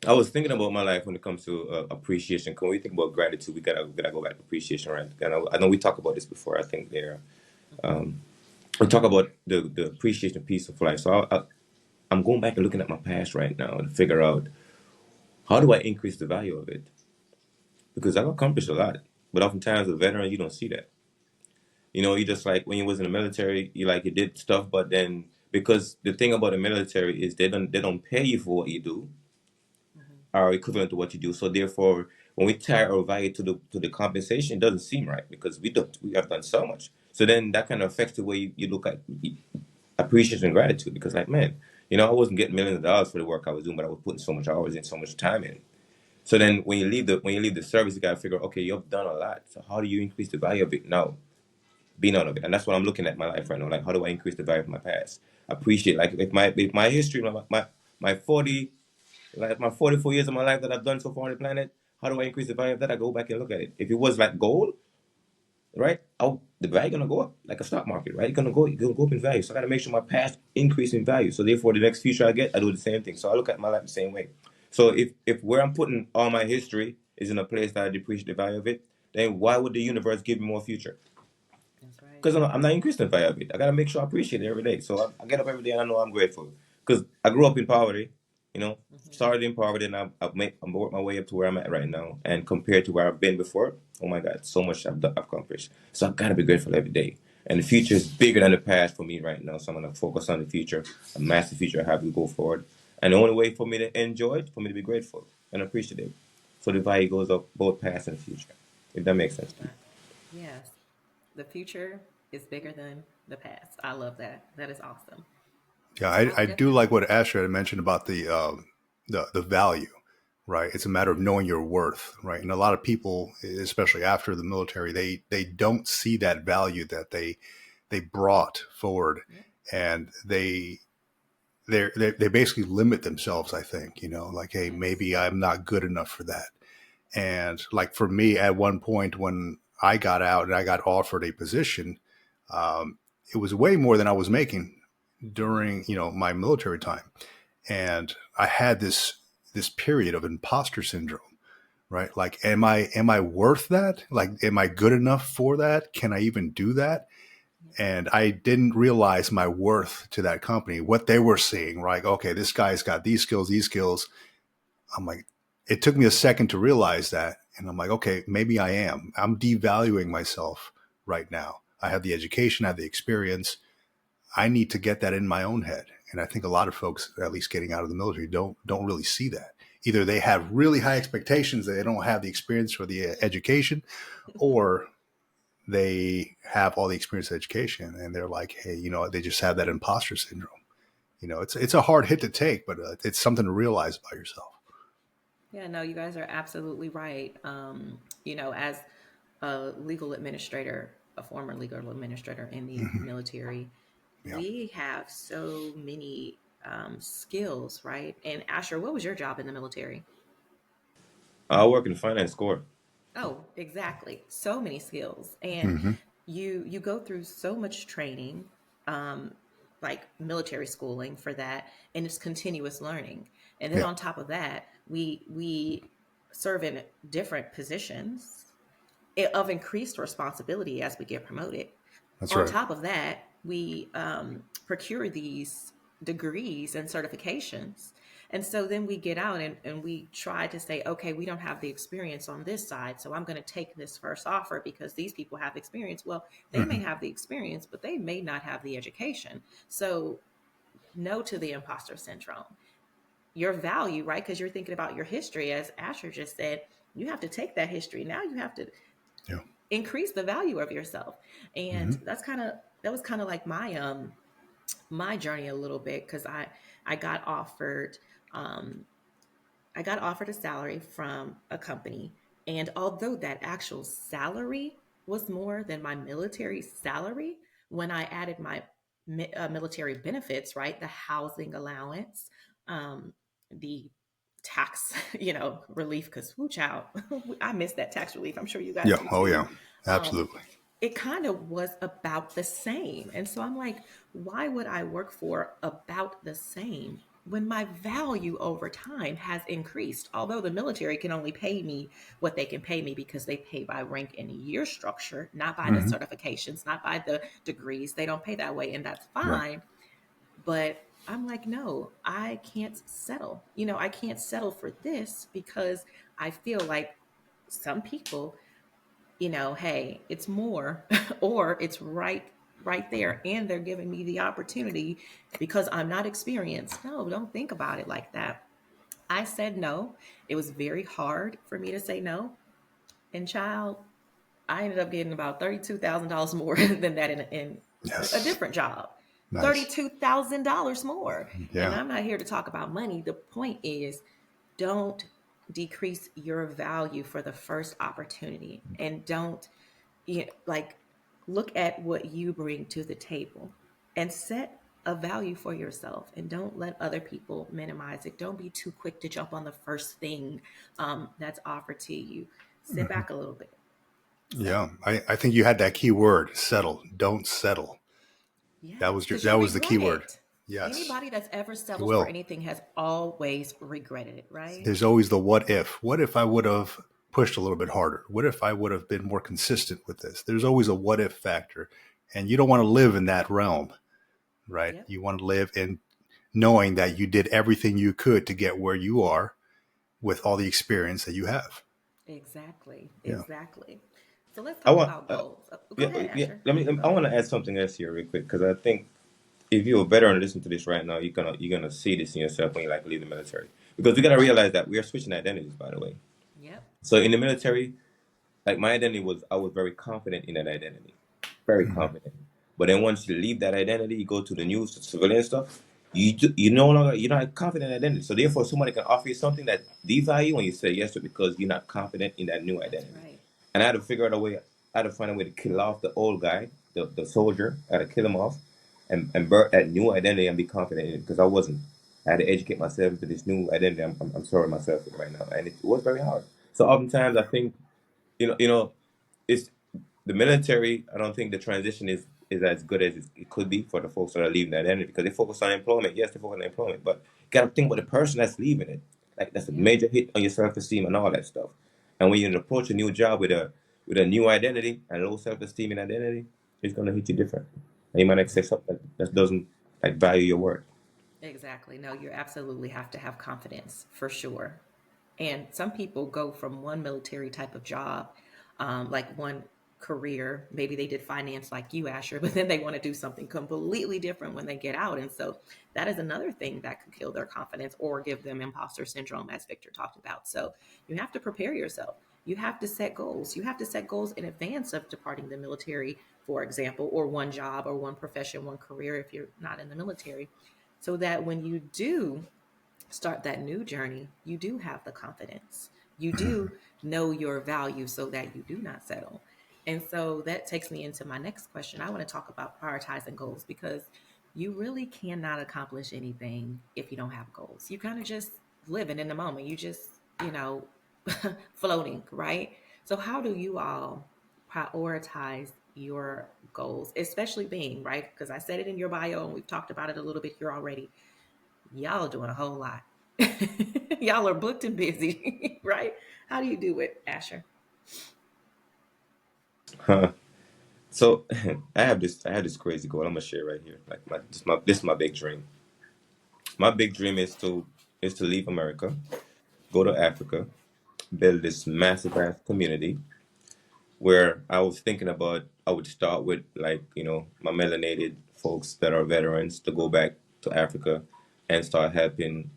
I was thinking about my life when it comes to appreciation. When we think about gratitude, we gotta go back to appreciation, right? And I know we talked about this before. I think there we talk about the appreciation piece of life. So I'm going back and looking at my past right now to figure out how do I increase the value of it, because I've accomplished a lot, but oftentimes as a veteran you don't see that. You just like when you was in the military, you did stuff, but then because the thing about the military is they don't pay you for what you do Mm-hmm. are equivalent to what you do. So therefore, when we tie our value to the compensation, it doesn't seem right because we have done so much. So then that kind of affects the way you look at appreciation and gratitude, because like, man, I wasn't getting millions of dollars for the work I was doing, but I was putting so much hours in, so much time in. So then when you leave the service, you gotta figure, okay, you've done a lot. So how do you increase the value of it now? Being out of it. And that's what I'm looking at my life right now. Like, how do I increase the value of my past? Appreciate, like, if my history, my 40, like my 44 years of my life that I've done so far on the planet, how do I increase the value of that? I go back and look at it. If it was like gold, right? The value gonna go up like a stock market, right? It's gonna go up in value. So I gotta make sure my past increase in value. So therefore, the next future I get, I do the same thing. So I look at my life the same way. So if where I'm putting all my history is in a place that I depreciate the value of it, then why would the universe give me more future? That's right. Because I'm not increasing the value of it. I gotta make sure I appreciate it every day. So I get up every day and I know I'm grateful. Because I grew up in poverty, Mm-hmm. started in poverty, and I'm worked my way up to where I'm at right now. And compared to where I've been before, oh my God, so much I've accomplished. So I've gotta be grateful every day. And the future is bigger than the past for me right now. So I'm gonna focus on the future, a massive future I have to go forward. And the only way for me to enjoy it, for me to be grateful and appreciative. So the value goes up both past and future. If that makes I sense love to you. that. Yes. The future is bigger than the past. I love that. That is awesome. Yeah, So I I would do definitely. like what Asher had mentioned about the value, right? It's a matter of knowing your worth, right? And a lot of people, especially after the military, they don't see that value that they brought forward, Yep. and they basically limit themselves. I think, like, hey, Yes. maybe I'm not good enough for that. And like for me, at one point when I got out and I got offered a position, um, it was way more than I was making during my military time, and I had this period of imposter syndrome, right? Like, am I worth that? Like, am I good enough for that? Can I even do that? Yep. And I didn't realize my worth to that company, what they were seeing, right? Okay, this guy's got these skills, these skills. I'm like, it took me a second to realize that. And I'm like, okay, maybe I am. I'm devaluing myself right now. I have the education, I have the experience. I need to get that in my own head. And I think a lot of folks, at least getting out of the military, don't really see that. Either they have really high expectations that they don't have the experience or the education, or they have all the experience and education and they're like, hey, they just have that imposter syndrome. It's a hard hit to take, but it's something to realize about yourself. Yeah, no, you guys are absolutely right. As a legal administrator, a former legal administrator in the Hmm. military, Yeah. we have so many skills, right? And Asher, what was your job in the military? I work in finance core. Oh, exactly. So many skills. And Hmm. you go through so much training, um, like military schooling for that, and it's continuous learning. And then Yeah. on top of that, we serve in different positions of increased responsibility as we get promoted. That's On right. top of that, we procure these degrees and certifications. And so then we get out and we try to say, okay, we don't have the experience on this side. So I'm going to take this first offer because these people have experience. Well, they may Hmm. have the experience, but they may not have the education. So, no to the imposter syndrome. Your value, right? Because you're thinking about your history, as Asher just said, you have to take that history. Now you have to Yeah. increase the value of yourself. And Hmm. that was kind of like my journey a little bit, because I got offered um I got offered a salary from a company, and although that actual salary was more than my military salary, when I added my military benefits, right, the housing allowance, the tax, relief, because whoo child, I miss that tax relief. I'm sure you guys Yeah. do Oh too. yeah. Um, Absolutely. it kind of was about the same. And so I'm like, why would I work for about the same when my value over time has increased. Although the military can only pay me what they can pay me because they pay by rank and year structure, not by the Hmm. certifications, not by the degrees. They don't pay that way, and that's Right. fine. But I'm like, no, I can't settle. I can't settle for this because I feel like some people, hey, it's more or it's right there, and they're giving me the opportunity because I'm not experienced. No, don't think about it like that. I said no. It was very hard for me to say no. And child, I ended up getting about $32,000 more than that in a Yes. different job. Nice. $32,000 more. And Yeah. I'm not here to talk about money. The point is, don't decrease your value for the first opportunity, and don't, like, look at what you bring to the table and set a value for yourself, and don't let other people minimize it. Don't be too quick to jump on the first thing that's offered to you. Sit Hmm. back a little bit. So, Yeah. I think you had that key word, settle. Don't settle. yeah, because That you'll was the key regret word. it. Yes. Anybody that's ever You settled for will. anything has always regretted it, right? There's always the what if. What if I would have pushed a little bit harder? What if I would have been more consistent with this? There's always a what if factor. And you don't want to live in that realm, right? Yep, You want to live in knowing that you did everything you could to get where you are with all the experience that you have. exactly, Yeah. exactly. So let's I talk want, about goals. Go yeah, ahead, yeah. Asher. Go I ahead. want to add something else here real quick because I think if you're a veteran and listen to this right now, you're gonna see this in yourself when you like leave the military because we gotta realize that we are switching identities, by the way. Yep. So in the military, like my identity was I was very confident in that identity, very Mhm. confident. But then once you leave that identity, you go to the new civilian stuff. You no longer you're not confident in identity. So therefore, somebody can offer you something that devalue when you say yes to it because you're not confident in that new That's identity. right. And I had to figure out a way. I had to find a way to kill off the old guy, the soldier. I had to kill him off, and birth that new identity and be confident in it because I wasn't. I had to educate myself into this new identity. I'm sorry myself with right now, and it was very hard. So oftentimes I think you know, it's the military. I don't think the transition is as good as it could be for the folks that are leaving that entity because they focus on employment. Yes, they focus on employment, but you got to think about the person that's leaving it. Like that's a Yep. major hit on your self esteem and all that stuff. And when you approach a new job with a new identity and low self esteem and identity, it's gonna hit you different. And you might accept something that doesn't like value your work. Exactly. No, you absolutely have to have confidence for sure. And some people go from one military type of job, like one career. Maybe they did finance like you, Asher, but then they want to do something completely different when they get out. And so that is another thing that could kill their confidence or give them imposter syndrome, as Victor talked about. So you have to prepare yourself. You have to set goals. You have to set goals in advance of departing the military, for example, or one job or one profession, one career if you're not in the military, so that when you do start that new journey, you do have the confidence. You do know your value so that you do not settle. And so that takes me into my next question. I want to talk about prioritizing goals because you really cannot accomplish anything if you don't have goals. You kind of just living in the moment. You just, you know, floating, right? So how do you all prioritize your goals, especially being, right? Because I said it in your bio and we've talked about it a little bit here already. Y'all are doing a whole lot. Y'all are booked and busy, right? How do you do it, Asher? So I have this crazy goal. I'm gonna share right here. Like this is my big dream. My big dream is to leave America, go to Africa, build this massive ass community where I was thinking about I would start with like, my melanated folks that are veterans to go back to Africa and start helping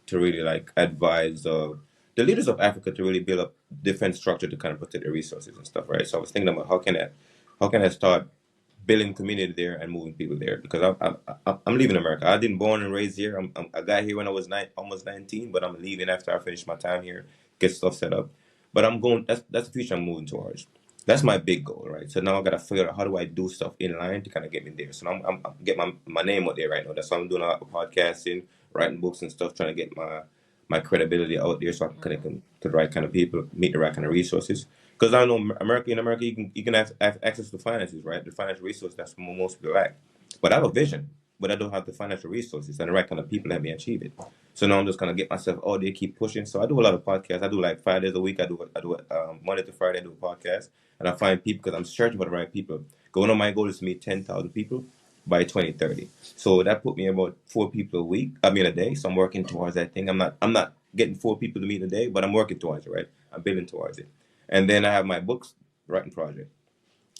to really like advise the leaders of Africa to really build up defense structure to kind of protect their resources and stuff, right? So I was thinking about how can I start building community there and moving people there because I'm leaving America. I didn't born and raised here. I got here when I was almost 19, but I'm leaving after I finish my time here, get stuff set up. But I'm going. That's the future I'm moving towards. That's my big goal, right? So now I gotta figure out how do I do stuff in line to kind of get me there. So now I'm get my name out there right now. That's why I'm doing a lot of podcasting, writing books and stuff, trying to get my credibility out there so I can connect Mm-hmm. them to the right kind of people, meet the right kind of resources. Because I know in America you can have access to finances, right? The financial resource that's what most people lack. But I have a vision. but I don't have the financial resources and the right kind of people that may achieve it. So now I'm just gonna get myself all day, keep pushing. So I do a lot of podcasts. I do like 5 days a week. I do Monday to Friday. I do a podcast, and I find people because I'm searching for the right people. Going on, my goal is to meet 10,000 people by 2030. So that put me about 4 people a week. I mean a day. So I'm working towards that thing. I'm not getting 4 people to meet a day, but I'm working towards it. Right. I'm building towards it. And then I have my books writing project.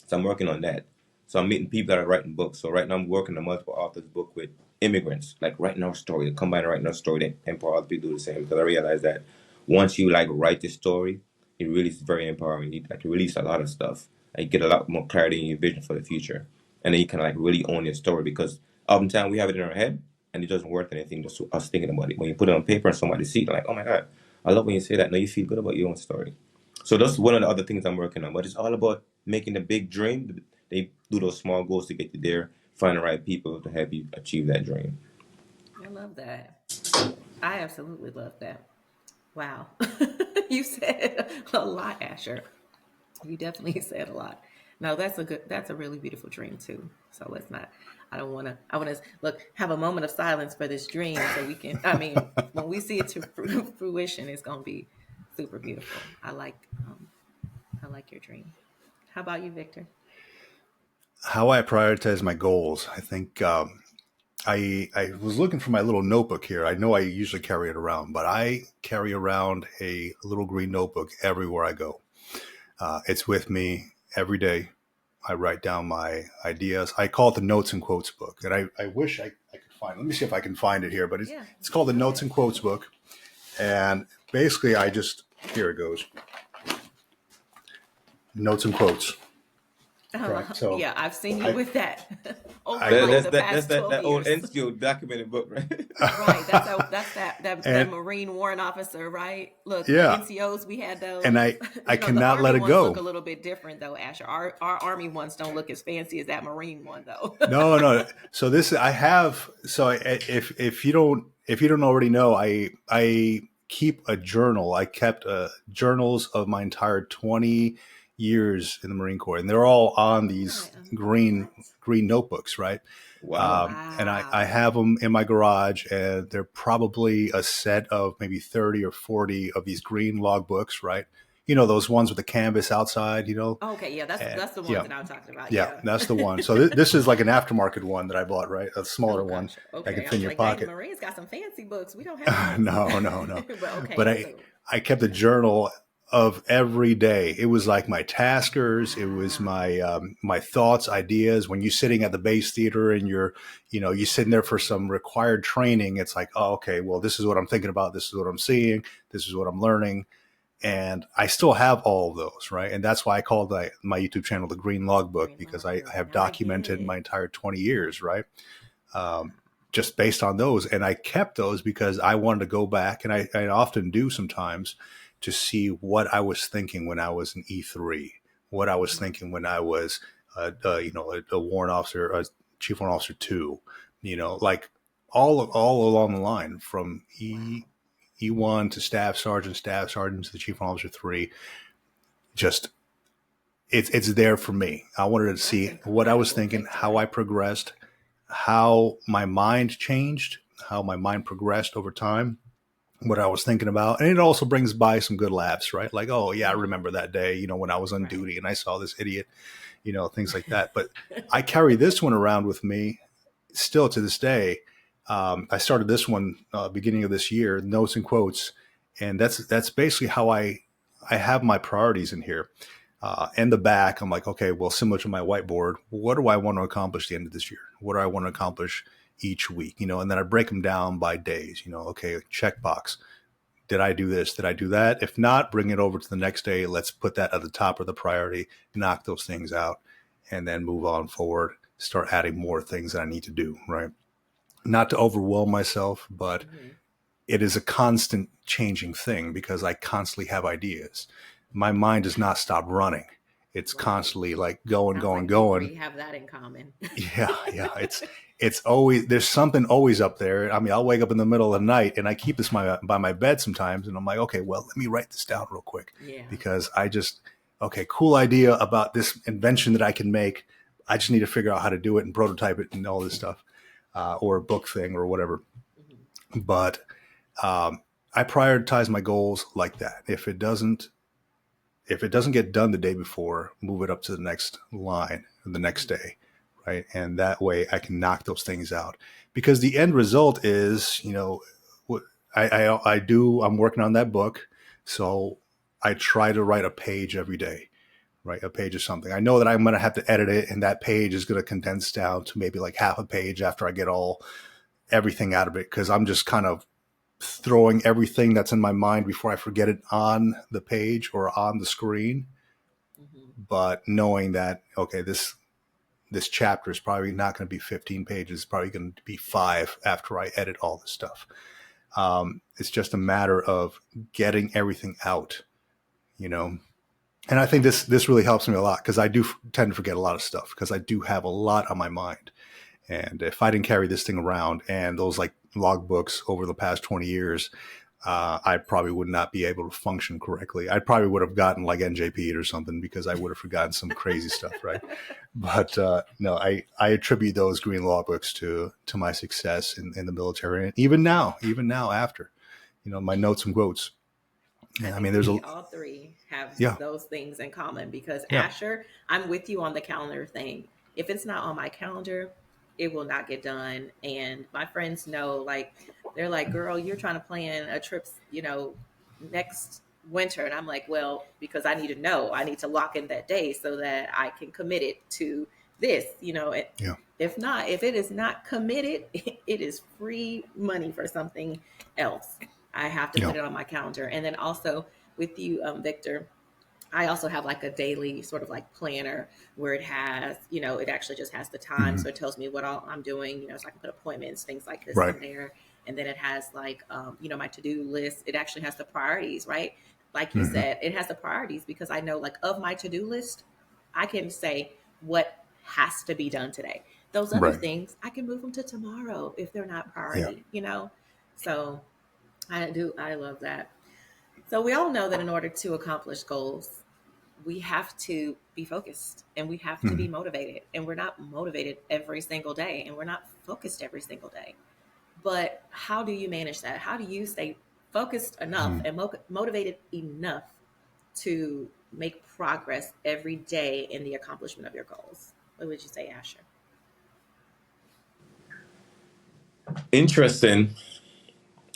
So I'm working on that. So I'm meeting people that are writing books. So right now I'm working on a multiple authors book with immigrants, like writing our story, combine writing our story, then empower other people to do the same. Because I realize that once you like write this story, it really is very empowering. You release a lot of stuff and you get a lot more clarity in your vision for the future. And then you can like really own your story because oftentimes we have it in our head and it doesn't worth anything just us thinking about it. When you put it on paper and somebody sees it, they're like, oh my God, I love when you say that. Now you feel good about your own story. So that's one of the other things I'm working on. But it's all about making the big dream. They do those small goals to get you there, find the right people to help you achieve that dream. I love that. I absolutely love that. Wow. You said a lot, Asher. You definitely said a lot. No, that's a really beautiful dream too. So let's not, I want to look, have a moment of silence for this dream so we can, I mean, when we see it to fruition, it's going to be super beautiful. I like your dream. How about you, Victor? How I prioritize my goals. I think I was looking for my little notebook here. I know I usually carry it around, but I carry around a little green notebook everywhere I go. It's with me every day. I write down my ideas. I call it the Notes and Quotes book. And I wish I could find it. Let me see if I can find it here. But it's called the Notes and Quotes book. And basically, here it goes. Notes and Quotes. Correct. So yeah, I've seen you with that over That's the past 12 that old years. NCO documented book, right? Right. That Marine warrant officer, right? Look, yeah. NCOs, we had those. And I cannot let it ones go. Look a little bit different though, Asher. Our Army ones don't look as fancy as that Marine one though. No. So if you don't already know, I keep a journal. I kept journals of my entire 20 years in the Marine Corps, and they're all on these green notebooks, right? Wow. And I have them in my garage, and they're probably a set of maybe 30 or 40 of these green logbooks, right? You know, those ones with the canvas outside, you know? Okay, yeah, that's the one that I'm talking about. Yeah, that's the one. So this is like an aftermarket one that I bought, right? A smaller one that can fit in your pocket. Hey, Marine's got some fancy books. We don't have No. But I kept a journal of every day. It was like my taskers. It was my thoughts, ideas. When you're sitting at the base theater and you're sitting there for some required training, it's like, oh, okay, well, this is what I'm thinking about. This is what I'm seeing. This is what I'm learning. And I still have all of those, right? And that's why I called my YouTube channel the Green Logbook, because I have documented my entire 20 years, right? Just based on those. And I kept those because I wanted to go back, and I often do sometimes, to see what I was thinking when I was an E3, what I was thinking when I was, a warrant officer, a chief warrant officer 2, like all along the line from E1 to staff sergeant to the chief warrant officer 3. Just it's there for me. I wanted to see what I was thinking, how I progressed, how my mind changed, how my mind progressed over time, what I was thinking about. And it also brings by some good laughs, right? Like, oh yeah, I remember that day, when I was on duty and I saw this idiot, things like that. But I carry this one around with me still to this day. I started this one beginning of this year, Notes and Quotes. And that's basically how I have my priorities in here. In the back, I'm like, okay, well, similar to my whiteboard, what do I want to accomplish at the end of this year? What do I want to accomplish each week? And then I break them down by days, okay, checkbox. Did I do this? Did I do that? If not, bring it over to the next day. Let's put that at the top of the priority, knock those things out, and then move on forward, start adding more things that I need to do, right? Not to overwhelm myself, but it is a constant changing thing because I constantly have ideas. My mind does not stop running. It's constantly like going. We have that in common. Yeah. It's always, there's something always up there. I mean, I'll wake up in the middle of the night and I keep this by my bed sometimes. And I'm like, okay, well, let me write this down real quick. Yeah. Because cool idea about this invention that I can make. I just need to figure out how to do it and prototype it and all this stuff. or a book thing or whatever. Mm-hmm. But I prioritize my goals like that. If it doesn't get done the day before, move it up to the next line the next Mm-hmm. day, right? And that way I can knock those things out. Because the end result is, what I'm working on that book, so I try to write a page every day, right? A page of something. I know that I'm going to have to edit it, and that page is going to condense down to maybe like half a page after I get everything out of it, because I'm just kind of throwing everything that's in my mind before I forget it on the page or on the screen. Mm-hmm. But knowing that, okay, this chapter is probably not going to be 15 pages, it's probably going to be 5 after I edit all this stuff. It's just a matter of getting everything out, you know. And I think this really helps me a lot, because I do tend to forget a lot of stuff, because I do have a lot on my mind. And if I didn't carry this thing around and those like logbooks over the past 20 years, I probably would not be able to function correctly. I probably would have gotten like NJP or something, because I would have forgotten some crazy stuff, right? But no, I attribute those green logbooks to my success in the military, and even now after, my notes and quotes. I Yeah, I think mean, there's a we all three have yeah, those things in common because yeah, Asher, I'm with you on the calendar thing. If it's not on my calendar, it will not get done. And my friends know, like, they're like, girl, you're trying to plan a trip, next winter. And I'm like, well, because I need to know, I need to lock in that day so that I can commit it to this, yeah, if not, if it is not committed, it is free money for something else. I have to yeah. put it on my calendar. And then also with you, Victor, I also have like a daily sort of like planner where it has, it actually just has the time. Hmm. So it tells me what all I'm doing, so I can put appointments, things like this Right. in there. And then it has like, my to-do list. It actually has the priorities, right? Like you Hmm. said, it has the priorities because I know like of my to-do list, I can say what has to be done today. Those other Right. things, I can move them to tomorrow if they're not Yeah. priority. So I love that. So we all know that in order to accomplish goals, we have to be focused and we have to be Hmm. motivated. And we're not motivated every single day and we're not focused every single day. But how do you manage that? How do you stay focused enough Hmm. and motivated enough to make progress every day in the accomplishment of your goals? What would you say, Asher? Interesting.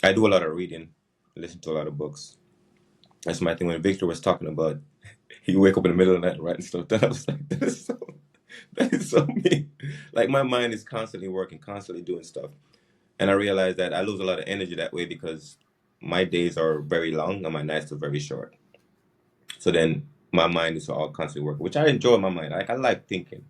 I do a lot of reading, listen to a lot of books. That's my thing. When Victor was talking about, he wake up in the middle of the night writing stuff down. I was like, that is so me. Like my mind is constantly working, constantly doing stuff. And I realized that I lose a lot of energy that way because my days are very long and my nights are very short. So then my mind is all constantly working, which I enjoy my mind. Like I like thinking.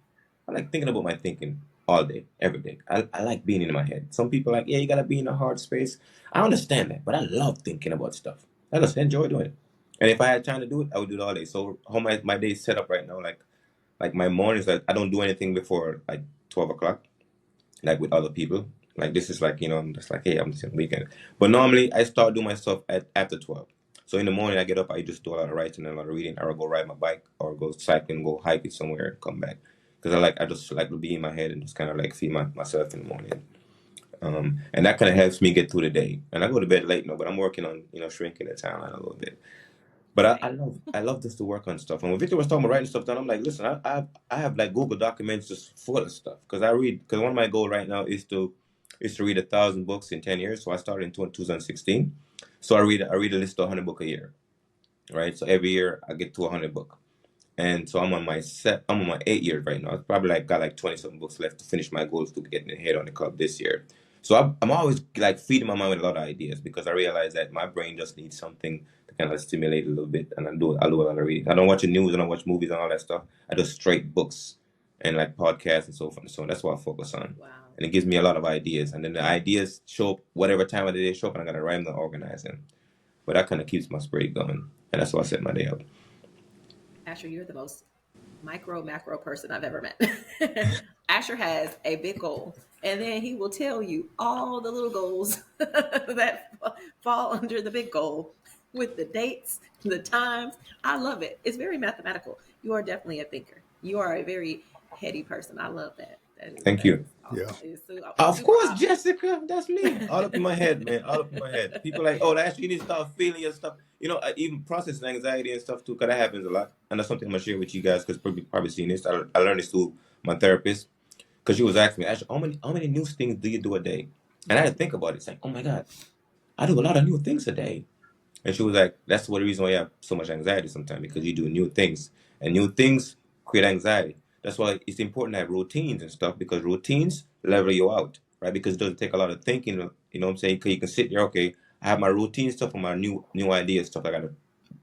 I like thinking about my thinking all day, every day. I like being in my head. Some people are like, yeah, you gotta be in a hard space. I understand that, but I love thinking about stuff. I just enjoy doing it. And if I had time to do it, I would do it all day. So how my day is set up right now, like my mornings, like I don't do anything before like 12 o'clock like with other people. Like this is like, I'm just like, hey, I'm just in the weekend. But normally I start doing my stuff at after 12. So in the morning I get up, I just do a lot of writing and a lot of reading, or I go ride my bike or go cycling, go hike it somewhere and come back. Because I just like to be in my head and just kind of like feed myself in the morning. And that kind of helps me get through the day. And I go to bed late now, but I'm working on, shrinking the timeline a little bit. But I Same. love I love just to work on stuff. And when Victor was talking about writing stuff down, I'm like, listen, I have like Google documents just full of stuff because because one of my goals right now is to read 1,000 books in 10 years. So I started in 2016. So I read a list of 100 books a year, right? So every year I get to 100 books. And so I'm on my 8 years right now. I probably like got like 20 something books left to finish my goals to get ahead on the club this year. So I'm always like feeding my mind with a lot of ideas because I realize that my brain just needs something to kind of stimulate a little bit. And I do a lot of reading. I don't watch the news, I don't watch movies and all that stuff. I just straight books and like podcasts and so forth and so on. That's what I focus on. Wow. And it gives me a lot of ideas. And then the ideas show up whatever time of the day they show up and I gotta write them and organize them. But that kind of keeps my spirit going. And that's why I set my day up. Asher, you're the most micro macro person I've ever met. Asher has a big goal, and then he will tell you all the little goals that fall under the big goal with the dates, the times. I love it. It's very mathematical. You are definitely a thinker. You are a very heady person. I love that. Thank That you. is Yeah. awesome. It's Of super course, obvious. Jessica, that's me. All up in my head, man. All up in my head. People like, oh, actually, you need to start feeling your stuff. I even processing anxiety and stuff too, because that happens a lot. And that's something I'm gonna share with you guys, because probably seen this. I learned this through my therapist, because she was asking me, actually, how many new things do you do a day? And I had to think about it. It's like, oh my God, I do a lot of new things a day. And she was like, that's the reason why you have so much anxiety sometimes, because you do new things. And new things create anxiety. That's why it's important to have routines and stuff, because routines level you out, right? Because it doesn't take a lot of thinking, you know what I'm saying? Because you can sit there, okay, I have my routine stuff and my new ideas stuff I got to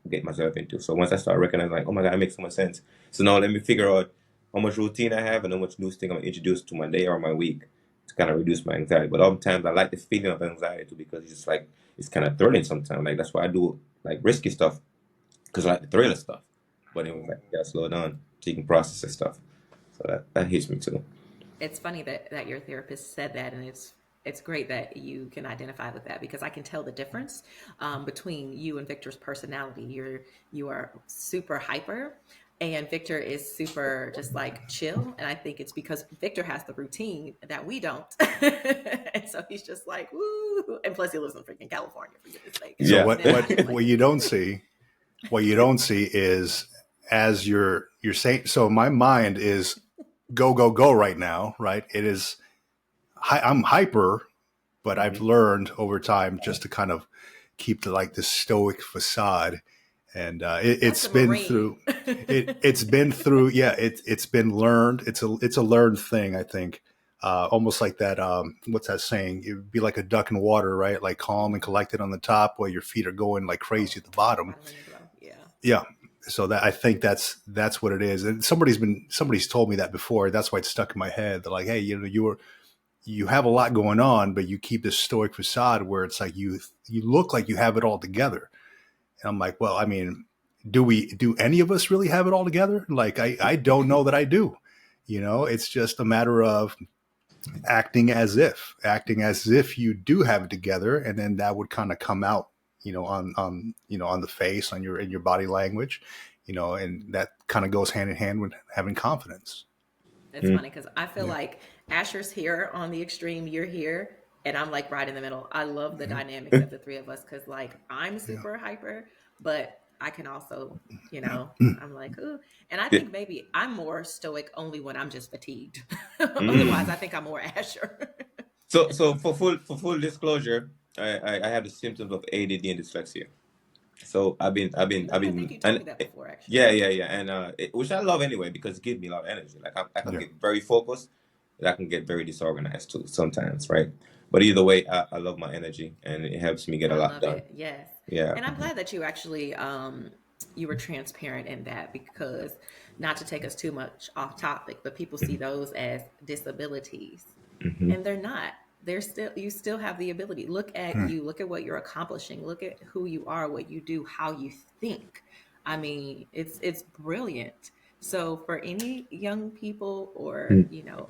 get myself into. So once I start recognizing, like, oh my God, it makes so much sense. So now let me figure out how much routine I have and how much new thing I'm going to introduce to my day or my week to kind of reduce my anxiety. But oftentimes I like the feeling of anxiety too, because it's just like, it's kind of thrilling sometimes. Like, that's why I do like risky stuff, because I like the thrill of stuff. But it was like, you gotta slow down so you can process this stuff. So that hits me too. It's funny that your therapist said that, and it's great that you can identify with that, because I can tell the difference between you and Victor's personality. You are super hyper, and Victor is super just like chill. And I think it's because Victor has the routine that we don't, and so he's just like woo. And plus, he lives in freaking California, for goodness sake. So Yeah. And I live what like you this don't too. see, what you don't see is, as you're saying. So my mind is go go go right now, right? It is. I'm hyper, but I've Hmm. learned over time just to kind of keep this stoic facade, and That's it's the been Marine. through. It's been through. Yeah, it's been learned. It's a learned thing, I think. Almost like that. What's that saying? It would be like a duck in water, right? Like calm and collected on the top, while your feet are going like crazy at the bottom. Bottom and below. Yeah. Yeah. So that, I think that's what it is. And somebody's told me that before. That's why it's stuck in my head. They're like, hey, you have a lot going on, but you keep this stoic facade where it's like you look like you have it all together. And I'm like, well, I mean, do any of us really have it all together? Like, I don't know that I do. It's just a matter of acting as if you do have it together, and then that would kind of come out, on the face, on your in your body language, and that kind of goes hand in hand with having confidence. It's Hmm. funny because I feel Yeah. like Asher's here on the extreme, you're here, and I'm like right in the middle. I love the Yeah. dynamics of the three of us, because like I'm Yeah. super hyper, but I can also, I'm like, ooh. And I Yeah. think maybe I'm more stoic only when I'm just fatigued. Mm. Otherwise, I think I'm more Asher. So for full disclosure, I have the symptoms of ADD and dyslexia. So I've I think been, you told and me that before, actually. yeah, and which I love anyway, because it gives me a lot of energy. Like I can Yeah. get very focused, and I can get very disorganized too sometimes, right? But either way, I love my energy, and it helps me get a I lot love done. it. Yes. Yeah. And I'm glad that you actually you were transparent in that, because not to take us too much off topic, but people see those as disabilities, Hmm. and they're not. They're still, you still have the ability. Look at Hmm. you, look at what you're accomplishing, look at who you are, what you do, how you think. I mean, it's brilliant. So for any young people or,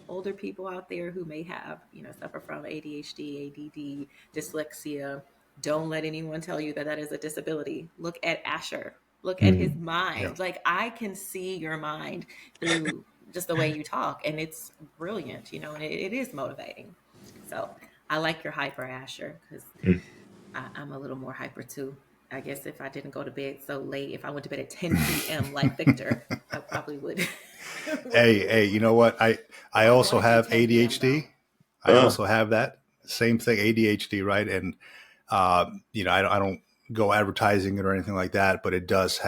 older people out there who may have, suffer from ADHD, ADD, dyslexia, don't let anyone tell you that that is a disability. Look at Asher. Look at his Hmm. Yeah. mind. Like, I can see your mind through just the way you talk, and it's brilliant, and it is motivating. So I like your hyper, Asher, because I'm a little more hyper too. I guess if I didn't go to bed so late, if I went to bed at 10 p.m. like Victor, I probably would Hey, you know what? I I want also to do have 10 p.m. though. ADHD. I also have that same thing, ADHD, right? And I don't go advertising it or anything like that, but it does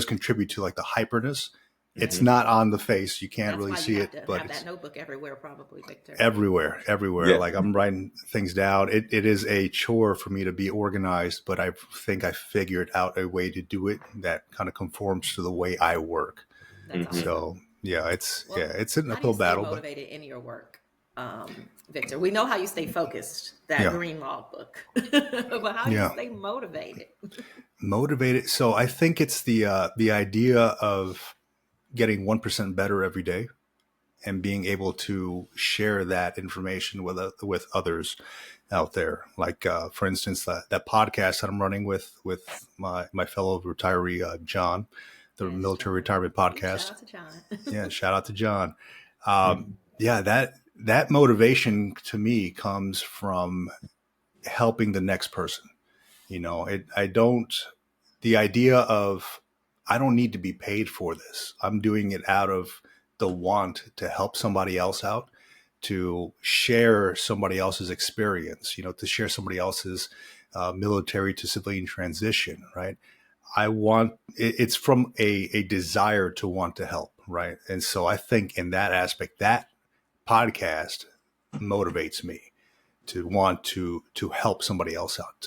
contribute to like the hyperness. It's Hmm. not on the face; you can't That's really why you see have it, to but have that it's notebook everywhere, probably, Victor. everywhere. Yeah. Like, I'm writing things down. It is a chore for me to be organized, but I think I figured out a way to do it that kind of conforms to the way I work. That's Hmm. awesome. So yeah, Well, it's an how do you uphill stay battle, but motivated in your work, Victor? We know how you stay focused, that yeah, green log book, but how do you yeah. stay motivated? Motivated. So I think it's the idea of getting 1% better every day, and being able to share that information with others out there. Like, for instance, that podcast that I'm running with my fellow retiree, John, the Yes, military John. retirement Ooh, shout podcast. out to John. Yeah, shout out to John. Hmm. Yeah, that motivation to me comes from helping the next person. I don't, the idea of, I don't need to be paid for this. I'm doing it out of the want to help somebody else out, to share somebody else's experience, to share somebody else's military to civilian transition, right? It's from a desire to want to help, right? And so I think in that aspect, that podcast motivates me to want to help somebody else out,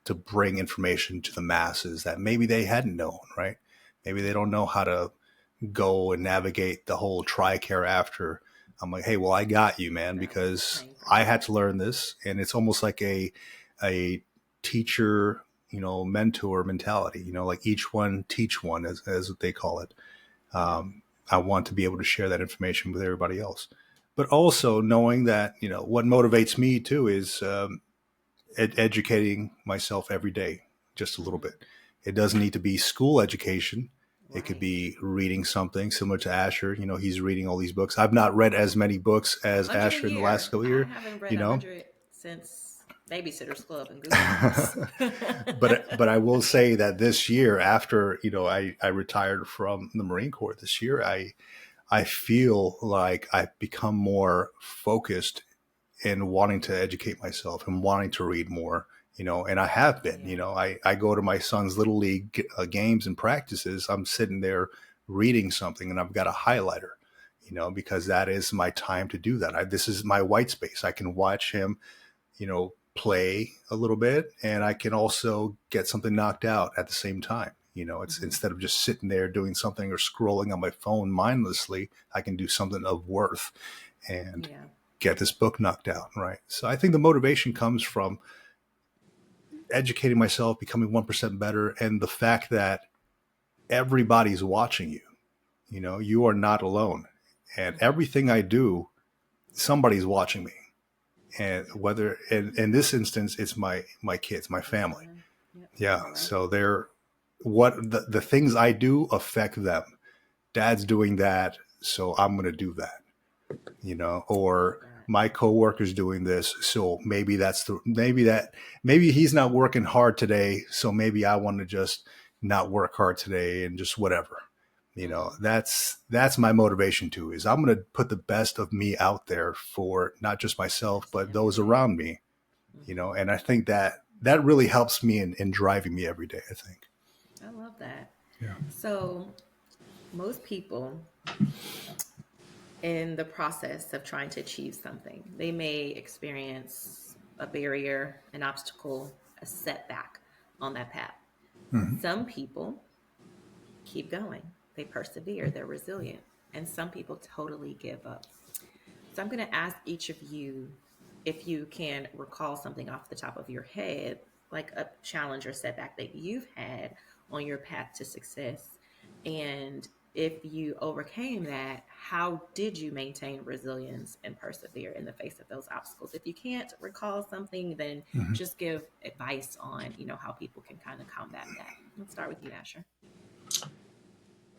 to bring information to the masses that maybe they hadn't known, right? Maybe they don't know how to go and navigate the whole TRICARE after. I'm like, hey, well, I got you, man, Right. because Same I thing. had to learn this, and it's almost like a teacher, mentor mentality. Like each one teach one, as what they call it. Yeah. I want to be able to share that information with everybody else, but also knowing that what motivates me too is educating myself every day, just a little Mhm. bit. It doesn't need to be school education. It could Right. be reading something similar to Asher. He's reading all these books. I've not read as many books as 100 a Asher in the last year. couple of I years, haven't read you know. 100 since Babysitter's Club and Goosebumps. But I will say that this year, after I retired from the Marine Corps this year, I feel like I've become more focused in wanting to educate myself and wanting to read more, and I have been. Yeah. I go to my son's little league games and practices. I'm sitting there reading something and I've got a highlighter, because that is my time to do that. This is my white space. I can watch him, play a little bit, and I can also get something knocked out at the same time. It's Hmm. instead of just sitting there doing something or scrolling on my phone mindlessly, I can do something of worth and Yeah. get this book knocked out, right? So I think the motivation comes from educating myself, becoming 1% better, and the fact that everybody's watching you. You are not alone. And Hmm. everything I do, somebody's watching me. And whether in this instance, it's my kids, my Your family. children. Yep. Yeah. All right. So the things I do affect them. Dad's doing that, so I'm gonna do that. Love Or that. my coworker's doing this, so maybe he's not working hard today, so maybe I want to just not work hard today and just whatever. Hmm. That's my motivation too, is I'm going to put the best of me out there for not just myself, Yes, but those everybody. around me, Hmm. and I think that really helps me in driving me every day, I think. I love that. Yeah. So, most people in the process of trying to achieve something, they may experience a barrier, an obstacle, a setback on that path. Mhm. Some people keep going, they persevere, they're resilient, and some people totally give up. So, I'm going to ask each of you if you can recall something off the top of your head, like a challenge or setback that you've had on your path to success. And if you overcame that, how did you maintain resilience and persevere in the face of those obstacles? If you can't recall something, then Mhm. just give advice on, how people can kind of combat that. Let's start with you, Asher.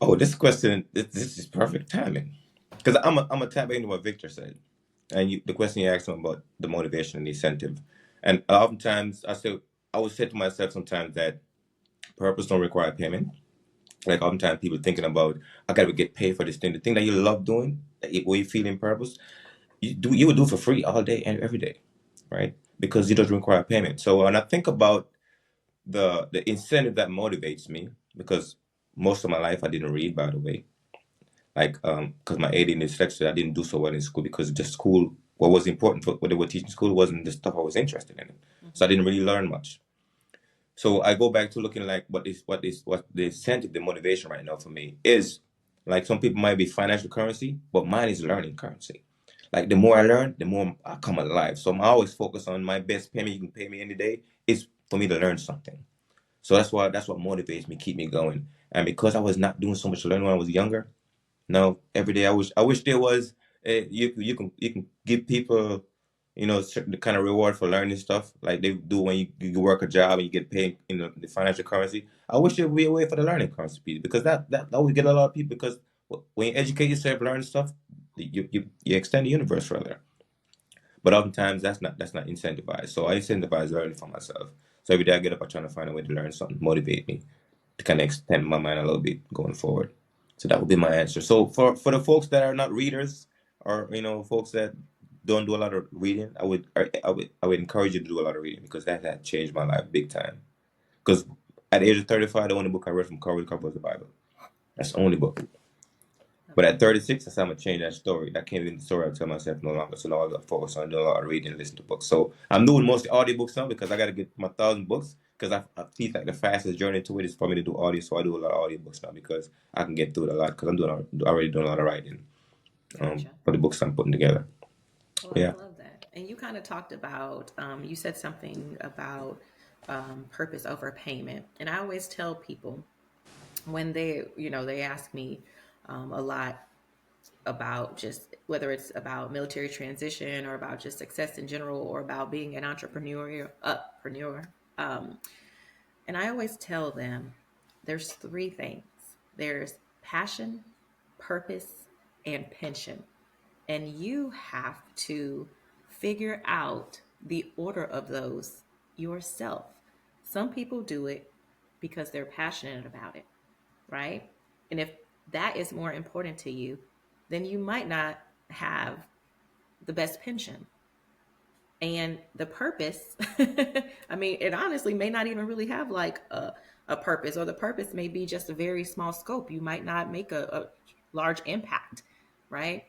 Oh, this question, this is perfect timing. Because I'm a tap into what Victor said. And the question you asked him about the motivation and the incentive. And oftentimes I would say to myself sometimes that purpose don't require payment. Like oftentimes people thinking about, I gotta get paid for this thing. The thing that you love doing, where you feel in purpose, you would do for free all day and every day, right? Because it doesn't require payment. So when I think about the incentive that motivates me, because most of my life I didn't read, by the way, like because my AD and dyslexia, I didn't do so well in school because the school, what was important for what they were teaching in school wasn't the stuff I was interested in, so I Mm-hmm. didn't really learn much. So I go back to looking like what the incentive, the motivation right now for me is. Like some people might be financial currency, but mine is learning currency. Like the more I learn, the more I come alive. So I'm always focused on my best payment you can pay me any day is for me to learn something. So that's what motivates me, keep me going. And because I was not doing so much learning when I was younger, no, every day I wish there was you can give people certain kind of reward for learning stuff like they do when you work a job and you get paid in the financial currency. I wish there would be a way for the learning currency piece because that would get a lot of people because when you educate yourself, learn stuff, you extend the universe further. But oftentimes that's not incentivized. So I incentivize learning for myself. So every day I get up, I try to find a way to learn something, motivate me to kind of extend my mind a little bit going forward. So that would be my answer. So for the folks that are not readers, or folks that don't do a lot of reading, I would encourage you to do a lot of reading, because that had changed my life big time. Because at the age of 35, the only book I read from cover to cover was the Bible. That's the only book. But at 36, I said I'm gonna change that story. That can't be the story I tell myself no longer. So now I got to focus on doing a lot of reading and listening to books. So I'm doing mostly audiobooks now, because I got to get my 1,000 books. Because I feel like the fastest journey to it is for me to do audio. So I do a lot of audiobooks now, because I can get through it a lot, because already doing a lot of writing Gotcha. for the books I'm putting together. Well, Yeah. I love that. And you kind of talked about, you said something about purpose over payment. And I always tell people when they ask me a lot about just whether it's about military transition or about just success in general or about being an entrepreneur. And I always tell them there's three things. There's passion, purpose, and pension. And you have to figure out the order of those yourself. Some people do it because they're passionate about it, right? And if that is more important to you, then you might not have the best pension. And the purpose, I mean, it honestly may not even really have like a purpose, or the purpose may be just a very small scope. You might not make a large impact, right?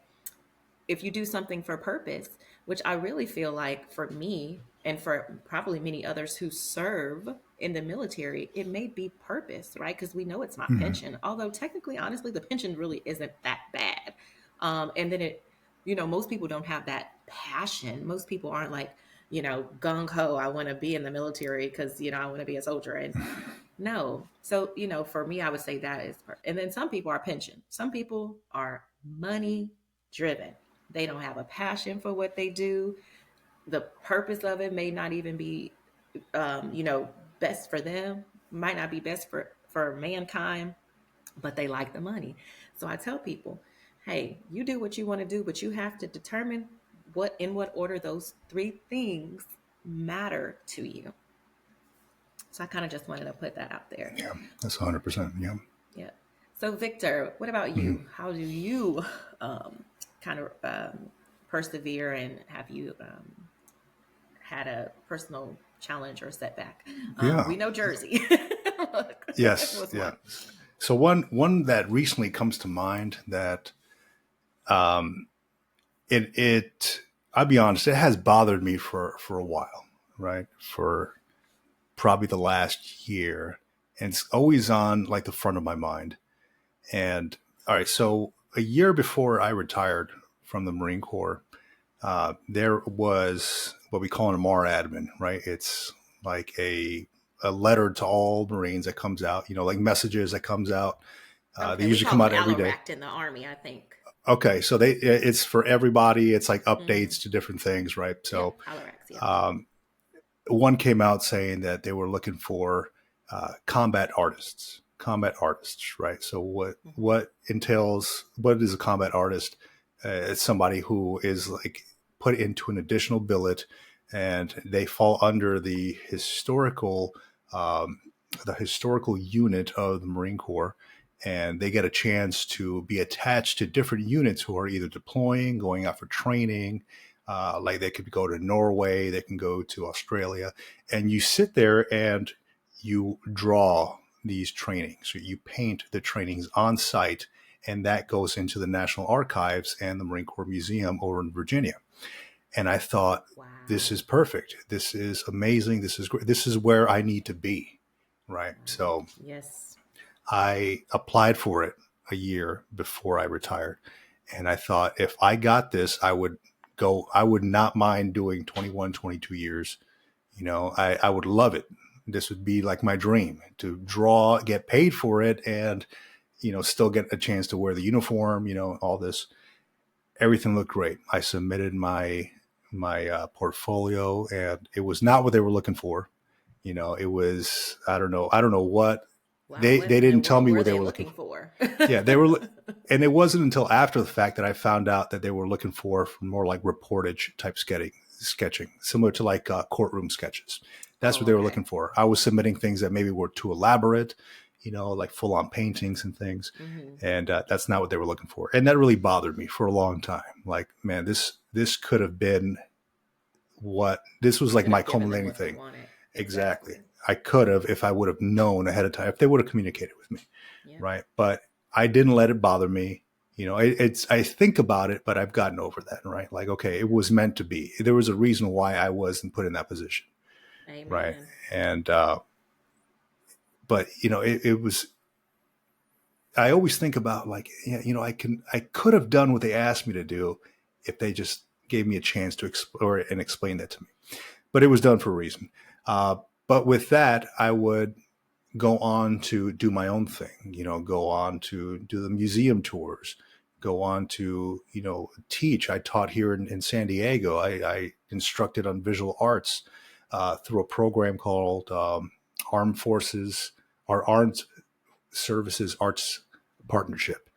If you do something for purpose, which I really feel like for me and for probably many others who serve in the military, it may be purpose, right? Because we know it's not Mhm. pension. Although technically, honestly, the pension really isn't that bad. And then most people don't have that passion. Most people aren't like, gung ho, I want to be in the military because, I want to be a soldier. And no. So, for me, I would say that is, and then some people are pension. Some people are money driven. They don't have a passion for what they do. The purpose of it may not even be, best for them. Might not be best for mankind, but they like the money. So I tell people, hey, you do what you want to do, but you have to determine what order those three things matter to you. So I kind of just wanted to put that out there. Yeah, that's 100%. Yeah. Yeah. So Victor, what about Mhm. you? How do you kind of persevere, and have you had a personal challenge or setback? Yeah. We know Jersey. Yes. Was Yeah. one. So one that recently comes to mind that um, it I'll be honest, it has bothered me for a while, right? For probably the last year, and it's always on like the front of my mind. And all right, so a year before I retired from the Marine Corps, there was what we call an MAR admin, right? It's like a letter to all Marines that comes out, like messages that comes out. They Okay, we usually call come them out every day. Alaract in the Army, I think. Okay, so it's for everybody. It's like Mm-hmm. updates to different things, right? Yeah, So Alaracts. Yeah. um, one came out saying that they were looking for combat artists, right? So Mm-hmm. what is a combat artist? It's somebody who is like put into an additional billet, and they fall under um, the historical unit of the Marine Corps, and they get a chance to be attached to different units who are either deploying, going out for training. Like they could go to Norway, they can go to Australia, and you sit there and you draw these trainings. You paint the trainings on site, and that goes into the National Archives and the Marine Corps Museum over in Virginia. And I thought, this is Wow. perfect. This is amazing. This is great. This is where I need to be, right? So Yes. I applied for it a year before I retired. And I thought, if I got this, I would not mind doing 21, 22 years. I would love it. This would be like my dream to draw, get paid for it, and, still get a chance to wear the uniform, all this. Everything looked great. I submitted my portfolio, and it was not what they were looking for. It was, I don't know what Wow, They what in the didn't tell world me were what they they were looking looking for. for? Yeah, they were, and it wasn't until after the fact that I found out that they were looking for more like reportage type sketching, similar to like courtroom sketches. That's what Oh, they were okay. looking for. I was submitting things that maybe were too elaborate, like full on paintings and things, Mm-hmm. and that's not what they were looking for. And that really bothered me for a long time. Like, man, this could have been this was You like could my have given them culminating what they thing. wanted. Exactly. Exactly. I could have, if I would have known ahead of time, if they would have communicated with me. Yeah. Right. But I didn't let it bother me. I think about it, but I've gotten over that. Right. Like, okay, it was meant to be. There was a reason why I wasn't put in that position. Right. Amen. And, but it was, I always think about like, yeah, I could have done what they asked me to do if they just gave me a chance to explore it and explain that to me, but it was done for a reason. But with that, I would go on to do my own thing, go on to do the museum tours, go on to, teach. I taught here in San Diego. I instructed on visual arts through a program called Armed Forces, or Armed Services Arts Partnership,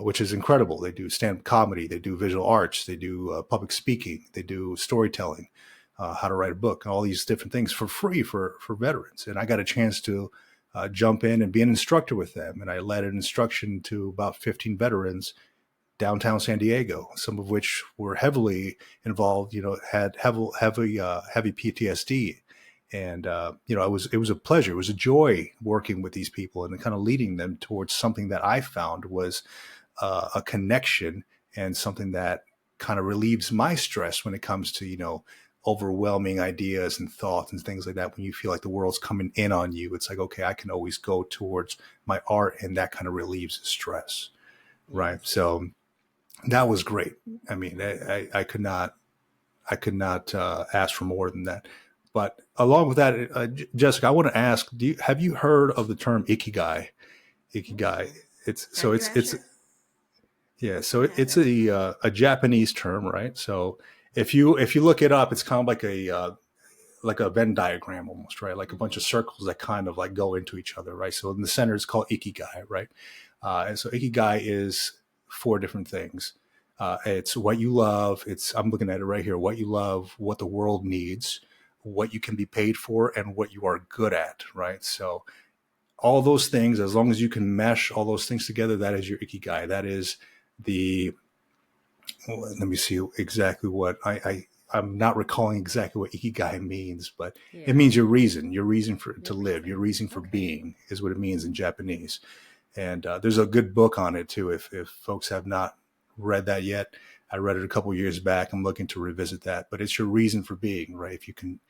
which is incredible. They do stand-up comedy, they do visual arts, they do public speaking, they do storytelling, how to write a book, all these different things for free for veterans. And I got a chance to jump in and be an instructor with them. And I led an instruction to about 15 veterans downtown San Diego, some of which were heavily involved, had heavy PTSD. And, it was a pleasure. It was a joy working with these people and kind of leading them towards something that I found was a connection and something that kind of relieves my stress when it comes to, overwhelming ideas and thoughts and things like that. When you feel like the world's coming in on you, it's like, okay, I can always go towards my art, and that kind of relieves stress. Right. Yes. So that was great. I mean, I could not ask for more than that. But along with that, Jessica, I want to ask: have you heard of the term ikigai? Ikigai. Mm. It's Have you it's actually? yeah. So I it's haven't. a Japanese term, right? So if you look it up, it's kind of like a Venn diagram almost, right? Like a bunch Mm-hmm. of circles that kind of like go into each other, right? So in the center, it's called ikigai, right? And so ikigai is four different things. It's what you love. I'm looking at it right here. What you love, what the world needs, what you can be paid for, and what you are good at, right? So all those things, as long as you can mesh all those things together, that is your ikigai. That is the, let me see exactly what I'm not recalling exactly what ikigai means, but it Yeah. means your reason to Your live, your reason. reason for Okay. being is what it means in Japanese. And there's a good book on it too. If folks have not read that yet, I read it a couple years back. I'm looking to revisit that, but it's your reason for being, right? If you can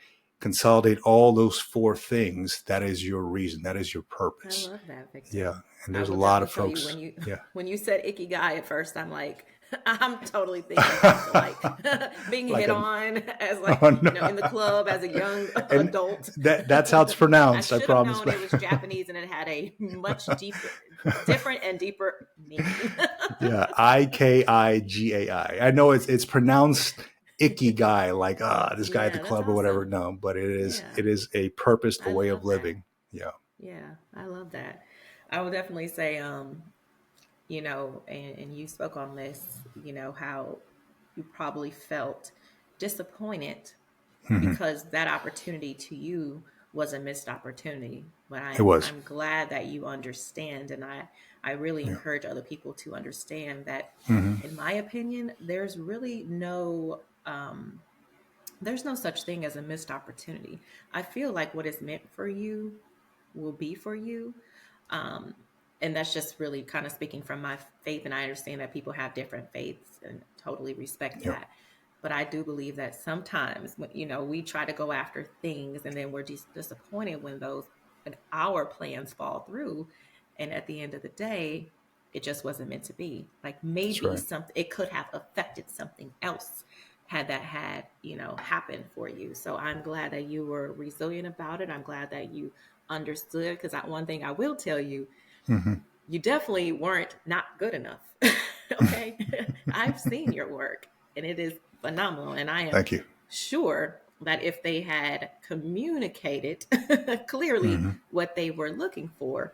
consolidate all those four things, that is your reason. That is your I purpose. love that, Victor. Yeah. And I there's a will lot definitely of tell you folks. Yeah. when you said ikigai at first, I'm like, I'm totally thinking back to like being Like hit a, on as like, oh, no. in the club as a young And adult. that's how it's I pronounced. I should have promise. known it was Japanese and it had a much different and deeper meaning. Yeah, Ikigai. I know it's pronounced icky guy, like this guy at the Yeah, that's club or whatever. awesome. No, but Yeah, it is a purpose, a I way of love that. living. Yeah. Yeah, I love that. I would definitely say, and you spoke on this, how you probably felt disappointed Hmm. because that opportunity to you was a missed opportunity. But It I'm was. I'm glad that you understand, and I really Yeah. encourage other people to understand that, Hmm. in my opinion, there's really no there's no such thing as a missed opportunity. I feel like what is meant for you will be for you. Um, and that's just really kind of speaking from my faith. And I understand that people have different faiths and totally respect Yeah. that. But I do believe that sometimes, we try to go after things and then we're disappointed when when our plans fall through. And at the end of the day, it just wasn't meant to be. Like That's maybe right. something, it could have affected something else had that happened for you. So I'm glad that you were resilient about it. I'm glad that you understood, because one thing I will tell you, Hmm. you definitely weren't not good enough. Okay. I've seen your work and it is phenomenal. And I am Thank you. sure that if they had communicated clearly Hmm. what they were looking for,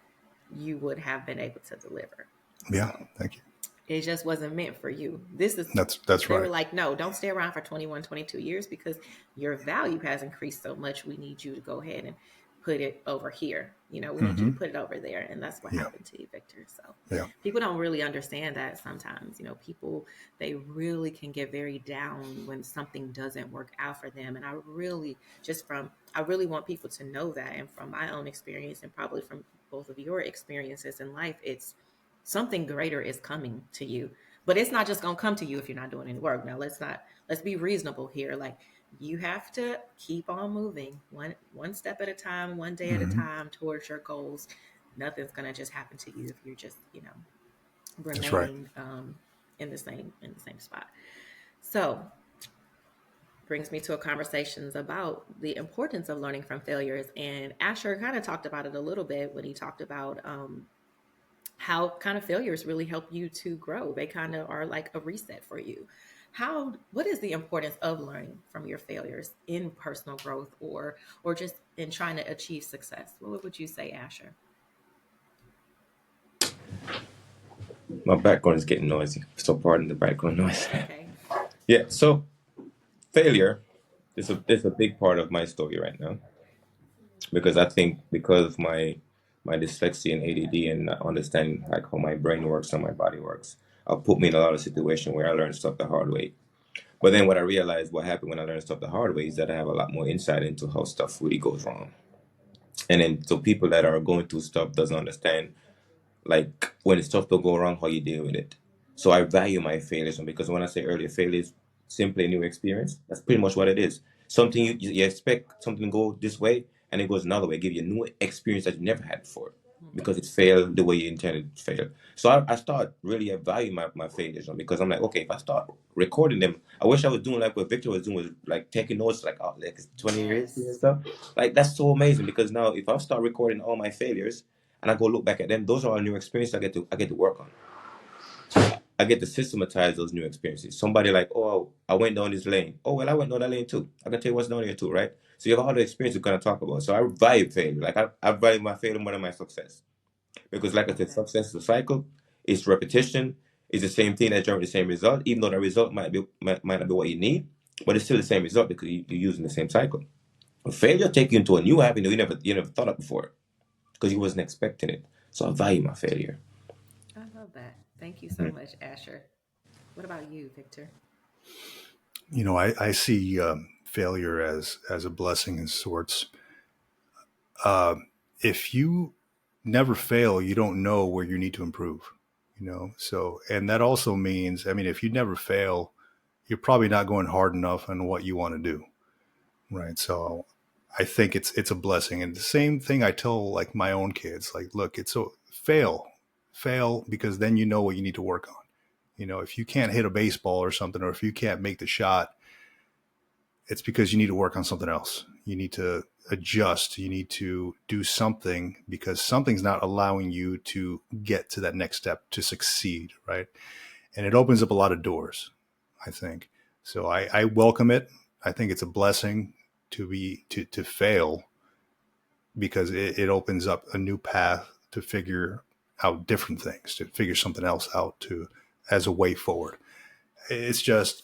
you would have been able to deliver. Yeah. So Thank you. it just wasn't meant for you. This is, That's they were right. like, no, don't stay around for 21, 22 years because your value has increased so much. We need you to go ahead and put it over here. We need you to put it over there. And that's what Yeah. happened to you, Victor. So Yeah. people don't really understand that sometimes. People, they really can get very down when something doesn't work out for them. And I really want people to know that. And from my own experience and probably from both of your experiences in life, it's something greater is coming to you. But it's not just going to come to you if you're not doing any work. Now let's be reasonable here. Like, you have to keep on moving one step at a time, one day at a time towards your goals. Nothing's going to just happen to you if you're just, That's right. remaining in the same spot. So brings me to a conversations about the importance of learning from failures. And Asher kind of talked about it a little bit when he talked about how kind of failures really help you to grow. They kind of are like a reset for you. What is the importance of learning from your failures in personal growth or just in trying to achieve success? What would you say, Asher? My background is getting noisy, so pardon the background noise. Okay. Yeah, so failure is a big part of my story right now because I think because of my dyslexia and ADD and not understanding like how my brain works and my body works, put me in a lot of situations where I learned stuff the hard way. But then what I realized what happened when I learned stuff the hard way is that I have a lot more insight into how stuff really goes wrong. And then so people that are going through stuff doesn't understand like when stuff don't go wrong, how you deal with it. So I value my failures, and because when I say earlier, failure is simply a new experience. That's pretty much what it is. Something you expect something to go this way, and it goes another way. Give you a new experience that you never had before, Mm-hmm. because it failed the way you intended to fail. So I start really valuing my failures, because I'm like, okay, if I start recording them, I wish I was doing like what Victor was doing, was like taking notes, like, oh, like it's 20 years and Yes. stuff. Like that's so amazing, because now if I start recording all my failures and I go look back at them, those are all new experiences I get to work on. I get to systematize those new experiences. Somebody like, oh, I went down this lane. Oh, well, I went down that lane too. I can tell you what's down here too, right? So you have all the experience you're gonna talk about. So I value failure. Like I value my failure more than my success. Because I like I love said, that. success is a cycle, it's repetition, it's the same thing that generates the same result, even though the result might not be what you need, but it's still the same result because you're using the same cycle. Failure take you into a new avenue you never thought of before because you wasn't expecting it. So I value my failure. I love that. Thank you so Mhm. much, Asher. What about you, Victor? I see failure as a blessing in sorts. Uh, if you never fail, you don't know where you need to improve. So and that also means, I mean, if you never fail, you're probably not going hard enough on what you want to do, right? So I think it's a blessing, and the same thing I tell like my own kids, like, look, it's a fail because then you know what you need to work on. If you can't hit a baseball or something, or if you can't make the shot, it's because you need to work on something else. You need to adjust. You need to do something because something's not allowing you to get to that next step to succeed, right? And it opens up a lot of doors, I think. So I welcome it. I think it's a blessing to fail because it opens up a new path to figure out different things, to figure something else out to as a way forward. It's just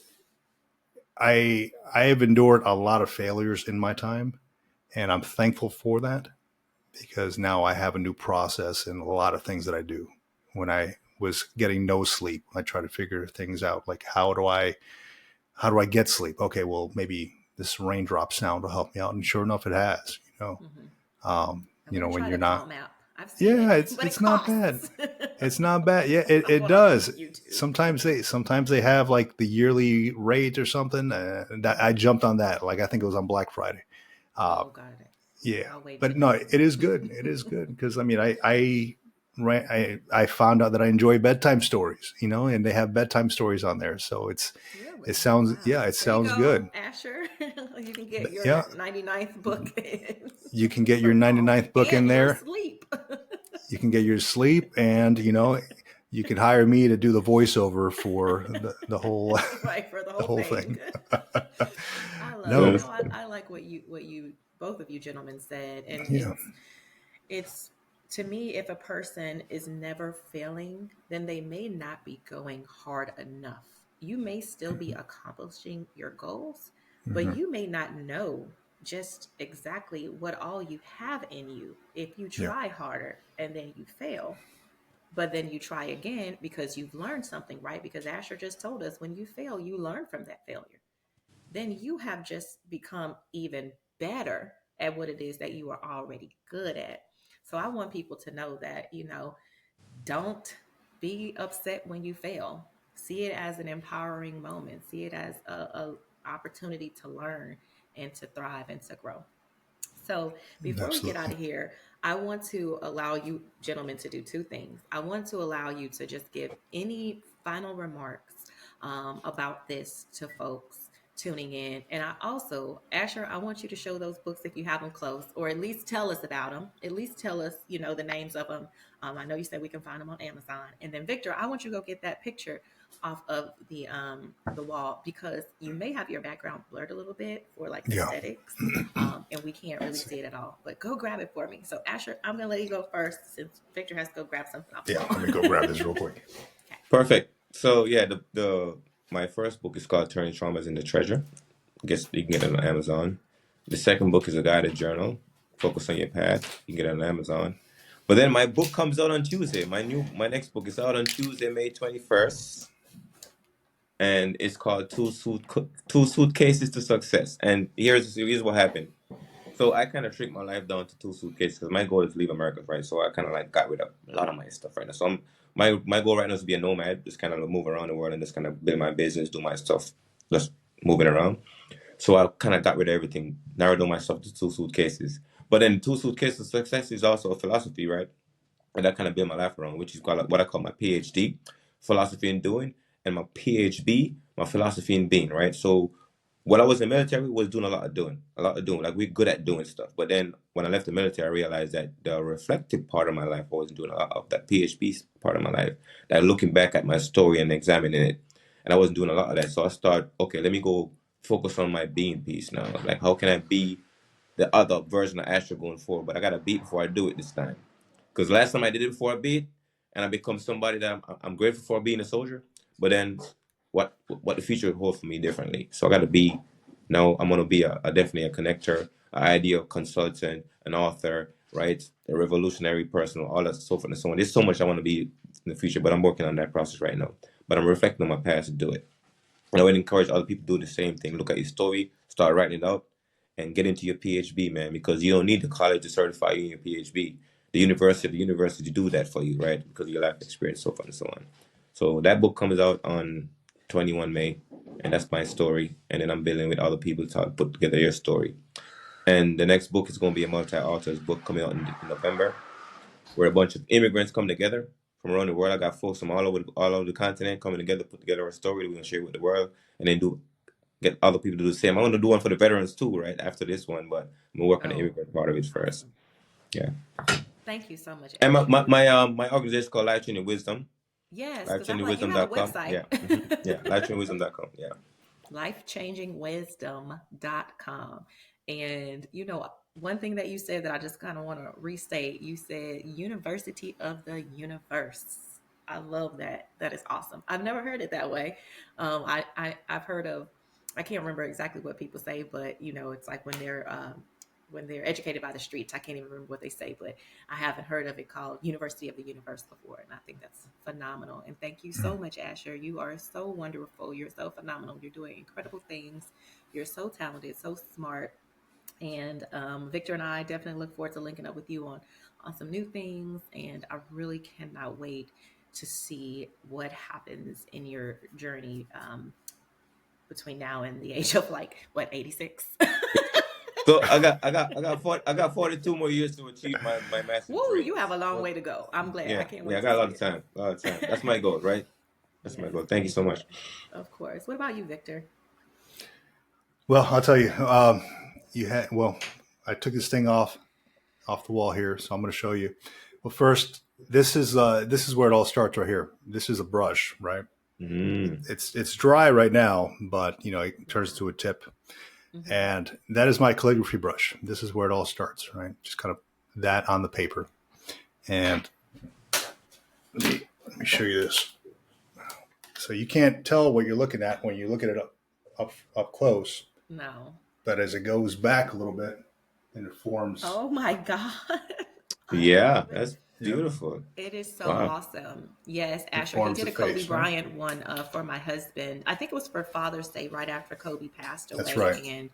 I have endured a lot of failures in my time, and I'm thankful for that because now I have a new process in a lot of things that I do. When I was getting no sleep, I try to figure things out like how do I get sleep? Okay, well maybe this raindrop sound will help me out, and sure enough, it has. Mm-hmm. I want to When try you're the not. Calm app. I've seen Yeah, it, it's but it it's not bad. costs. It's not bad. Yeah, it, I'm it going on does. YouTube. Sometimes they have like the yearly rate or something. That I jumped on that. Like I think it was on Black Friday. Uh, Oh, got it. yeah, I'll wait but till no, you. it is good. It is good because I mean I found out that I enjoy bedtime stories. And they have bedtime stories on there. So it Really? sounds Wow. yeah, it There you sounds go, good. Asher. You can get Yeah, your 99th book in you can get your for calm 99th book in and your there. sleep. You can get your sleep, and you can hire me to do the voiceover for the whole Right, for the the whole whole thing. thing. I love it. No, No, I like what you both of you gentlemen said, and yeah, it's to me, if a person is never failing, then they may not be going hard enough. You may still be accomplishing your goals, but Mm-hmm. you may not know just exactly what all you have in you if you Yeah, try harder and then you fail. But then you try again because you've learned something, right? Because Asher just told us when you fail, you learn from that failure. Then you have just become even better at what it is that you are already good at. So I want people to know that, don't be upset when you fail. See it as an empowering moment. See it as a opportunity to learn and to thrive and to grow. So before we get out absolutely. of here, I want to allow you gentlemen to do two things. I want to allow you to just give any final remarks about this to folks tuning in. And I also, Asher, I want you to show those books if you have them close, or at least tell us about them. At least tell us, the names of them. I know you said we can find them on Amazon. And then Victor, I want you to go get that picture off of the wall because you may have your background blurred a little bit for like Yeah. aesthetics, and we can't really see it at all. But go grab it for me. So Asher, I'm gonna let you go first since Victor has to go grab something off the Yeah, wall. let me go grab this real quick. Okay. Perfect. So yeah, the my first book is called Turning Traumas into Treasure. Guess you can get it on Amazon. The second book is a guided journal. Focus on your path. You can get it on Amazon. But then my book comes out on Tuesday. My next book is out on Tuesday, May 21st. And it's called Two Suitcases to Success. And here's what happened. So I kind of shrink my life down to two suitcases because my goal is to leave America, right? So I kind of like got rid of a lot of my stuff right now. So my goal right now is to be a nomad, just kind of move around the world and just kind of build my business, do my stuff, just moving around. So I kind of got rid of everything, narrowed down myself to two suitcases. But then two suitcases of success is also a philosophy, right? And that kind of built my life around, which is called what I call my PhD, philosophy in doing, and my PhB, my philosophy in being, right? So when I was in the military, was doing a lot of doing. Like we're good at doing stuff. But then when I left the military, I realized that the reflective part of my life, I wasn't doing a lot of that PhD part of my life. That looking back at my story and examining it, and I wasn't doing a lot of that. So I started, okay, let me go focus on my being piece now. Like how can I be the other version of Asher going forward? But I got to beat before I do it this time. Because last time I did it before I beat, and I become somebody that I'm grateful for being a soldier. But then what the future holds for me differently. So I got to be now. I'm gonna be a definitely a connector, an idea consultant, an author, right? A revolutionary person, all that so forth and so on. There's so much I want to be in the future, but I'm working on that process right now. But I'm reflecting on my past to do it. And I would encourage other people to do the same thing. Look at your story, start writing it out, and get into your PhD, man, because you don't need the college to certify you in your PhD. The university do that for you, right? Because of your life experience, so forth and so on. So that book comes out on 21 May, and that's my story. And then I'm building with other people to put together their story. And the next book is going to be a multi-authors book coming out in November, where a bunch of immigrants come together from around the world. I got folks from all over the continent coming together, put together a story we're gonna share with the world, and then get other people to do the same. I'm gonna do one for the veterans too, right after this one, but I'm gonna work on the Oh, immigrant part of it first. awesome. Yeah. Thank you so much, And Asher. my organization is called Life Training Wisdom, Yes, because I'm like, you have a lifetrainingwisdom.com. website. Yeah. Yeah. Lifetrainingwisdom.com. Yeah. Lifechangingwisdom.com. And one thing that you said that I just kind of want to restate, you said University of the Universe. I love that. That is awesome. I've never heard it that way. I've heard of, I can't remember exactly what people say, but it's like when they're educated by the streets. I can't even remember what they say, but I haven't heard of it called University of the Universe before. And I think that's phenomenal. And thank you so much, Asher. You are so wonderful. You're so phenomenal. You're doing incredible things. You're so talented, so smart. And Victor and I definitely look forward to linking up with you on some new things. And I really cannot wait to see what happens in your journey between now and the age of 86. So I got 42 more years to achieve my master's Woo, degree. you have a long So way to go. I'm glad. I yeah, can't yeah, I wait to got a lot see of it. time. A lot of time. That's my goal, right? That's my Yes, goal. Thank you so much. of course. What about you, Victor? Well, I'll tell you. I took this thing off the wall here, so I'm going to show you. Well, first, this is where it all starts right here. This is a brush, right? Mm. It's dry right now, but it turns to a tip, Mm-hmm. and that is my calligraphy brush. This is where it all starts, right? Just kind of that on the paper, And let me show you this. So you can't tell what you're looking at when you look at it up close. No. But as it goes back a little bit, and it forms. Oh my God. I Yeah, love it. that's beautiful. It is so Wow. awesome. Yes, It Asher. He forms did the a Kobe face, right? Bryant one for my husband. I think it was for Father's Day, right after Kobe passed That's away. right. And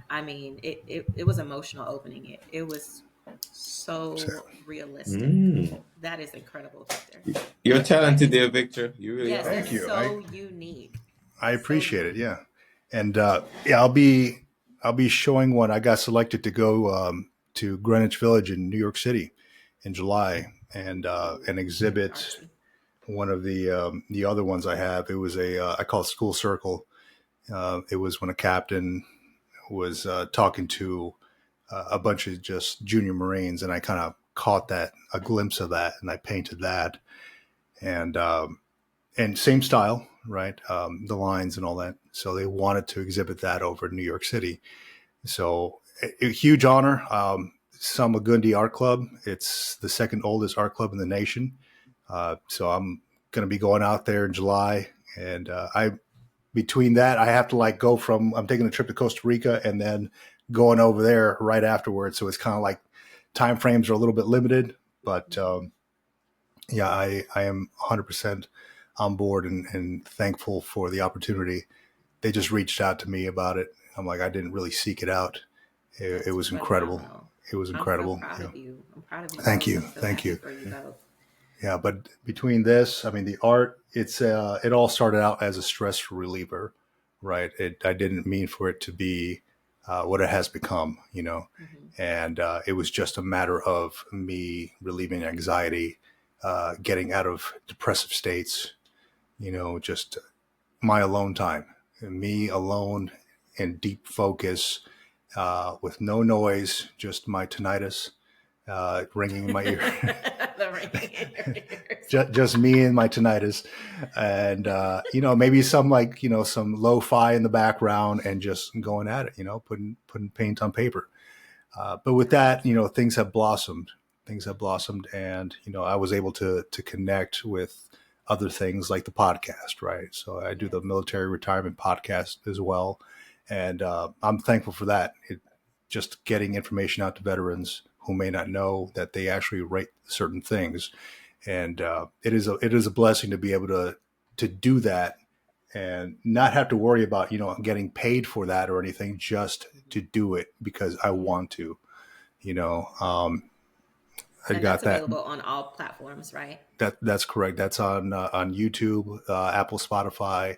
I mean, it was emotional opening it. It was so realistic. Mm. That is incredible, Victor. You're That talented is, there, Victor. You really yes, are. Thank that's you. so unique. I So appreciate it. unique. Yeah, and yeah, I'll be showing one. I got selected to go to Greenwich Village in New York City in July and exhibit Artsy. one of the other ones I have. It was I call it School Circle. It was when a captain was talking to a bunch of just junior Marines, and I kind of caught a glimpse of that, and I painted that, and and same style, right? The lines and all that. So they wanted to exhibit that over in New York City. So a huge honor. Samagundi Art Club. It's the second oldest art club in the nation. So I'm going to be going out there in July, and I between that I have to like go from I'm taking a trip to Costa Rica and then going over there right afterwards. So it's kind of like time frames are a little bit limited, but yeah, I am 100% on board and thankful for the opportunity. They just reached out to me about it. I'm like, I didn't really seek it out. It That's was incredible. phenomenal. It was I'm so incredible. proud Yeah. of you. I'm proud of you Thank both. you. I'm so Thank happy you. for you both. Yeah. But between this, I mean, the art, it all started out as a stress reliever, right? I didn't mean for it to be what it has become, Hmm. and it was just a matter of me relieving anxiety, getting out of depressive states, just my alone time, me alone in deep focus, with no noise, just my tinnitus ringing in my ear. The ringing in your ears. just me and my tinnitus, and maybe some like some lo-fi in the background, and just going at it, putting paint on paper. But with that, things have blossomed. Things have blossomed, and I was able to connect with other things like the podcast, right? So I do Yes. the military retirement podcast as well, and I'm thankful for that. Just getting information out to veterans who may not know that they actually rate certain things, and it is a blessing to be able to do that and not have to worry about getting paid for that or anything, just to do it because I Yeah. want to. You know, I And got that's that. available on all platforms, right? That's correct. That's on YouTube, Apple, Spotify,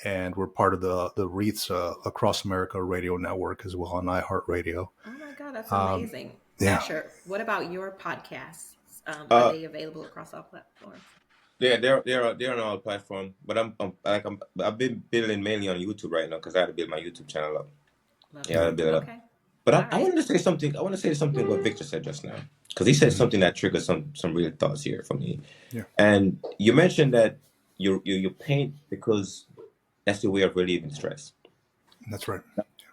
and we're part of the Wreaths Across America Radio Network as well on iHeartRadio. Oh my God, that's Um, amazing. yeah, Asher, what about your podcasts? Are Uh, they available across all platforms? they're on all platform, but I've been building mainly on YouTube right now because I had to build my YouTube channel up. Love Yeah, I it. had to build it up. Okay. But All I right. wanted to say something. I want to say something what Victor said just now because he said hmm something that triggered some real thoughts here for me. yeah, And you mentioned that you paint because that's your way of relieving stress. that's right.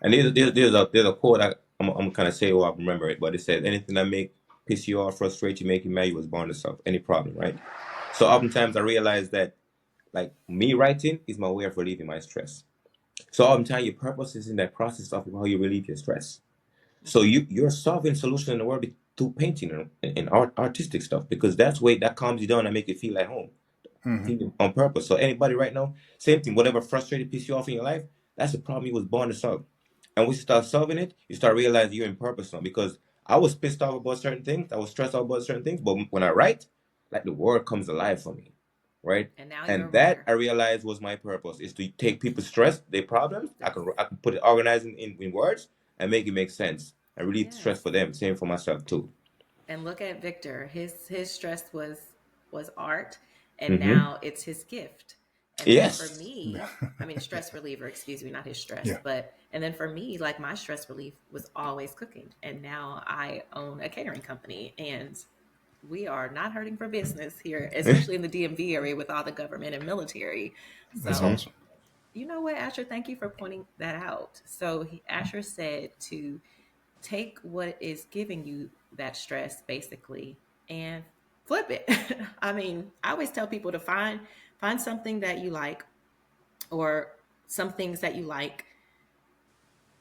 And there's a quote I'm kind of say, oh, I remember it, but it says anything that make piss you off, frustrate you, make you mad, you was born to solve any problem, right? So oftentimes I realize that like me writing is my way of relieving my stress. So oftentimes your purpose is in that process of how you relieve your stress. So Hmm. you're solving solution in the world through painting and artistic stuff because that's way that calms you down and make you feel at home hmm on purpose. So anybody right now, same thing. Whatever frustrated piss you off in your life, that's a problem you was born to solve. And once you start solving it, you start realizing you're in purpose now. Because I was pissed off about certain things, I was stressed out about certain things, but when I write, like the world comes alive for me, right? And now you're a And that writer. I realized was my purpose is to take people's stress, their problems. I Yes. can I can put it organized in words and make it make sense and relieve the stress Yes. for them. Same for myself too. And look at Victor. His stress was art, and Mm-hmm. now it's his gift. And then for Yes. me, I mean stress reliever, excuse me, not his stress, Yeah, but and then for me, like my stress relief was always cooking. And now I own a catering company and we are not hurting for business here, especially in the DMV area with all the government and military. that's So, Mm-hmm. awesome. you know what, Asher, thank you for pointing that out. So, Asher said to take what is giving you that stress basically and flip it. I mean, I always tell people to find something that you like, or some things that you like.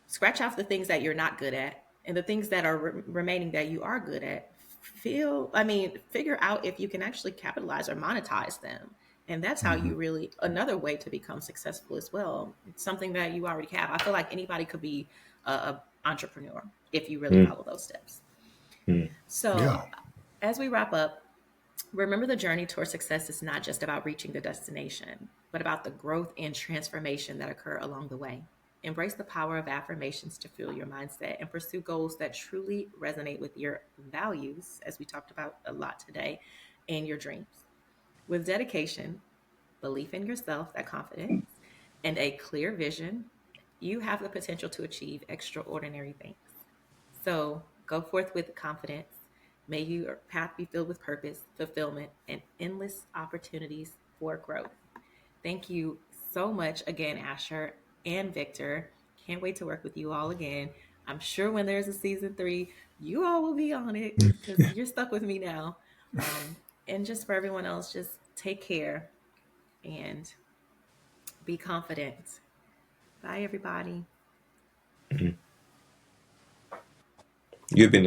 Scratch off the things that you're not good at, and the things that are remaining that you are good at. Figure out if you can actually capitalize or monetize them. And that's how Hmm. you really, another way to become successful as well. It's something that you already have. I feel like anybody could be a entrepreneur if you really Mm, follow those steps. mm, So, Yeah. as we wrap up, remember the journey toward success is not just about reaching the destination, but about the growth and transformation that occur along the way. Embrace the power of affirmations to fuel your mindset and pursue goals that truly resonate with your values, as we talked about a lot today, and your dreams. With dedication, belief in yourself, that confidence, and a clear vision, you have the potential to achieve extraordinary things. So go forth with confidence. May your path be filled with purpose, fulfillment, and endless opportunities for growth. Thank you so much again, Asher and Victor. Can't wait to work with you all again. I'm sure when there's a season 3, you all will be on it because you're stuck with me now. And just for everyone else, just take care and be confident. Bye, everybody. mm. You've been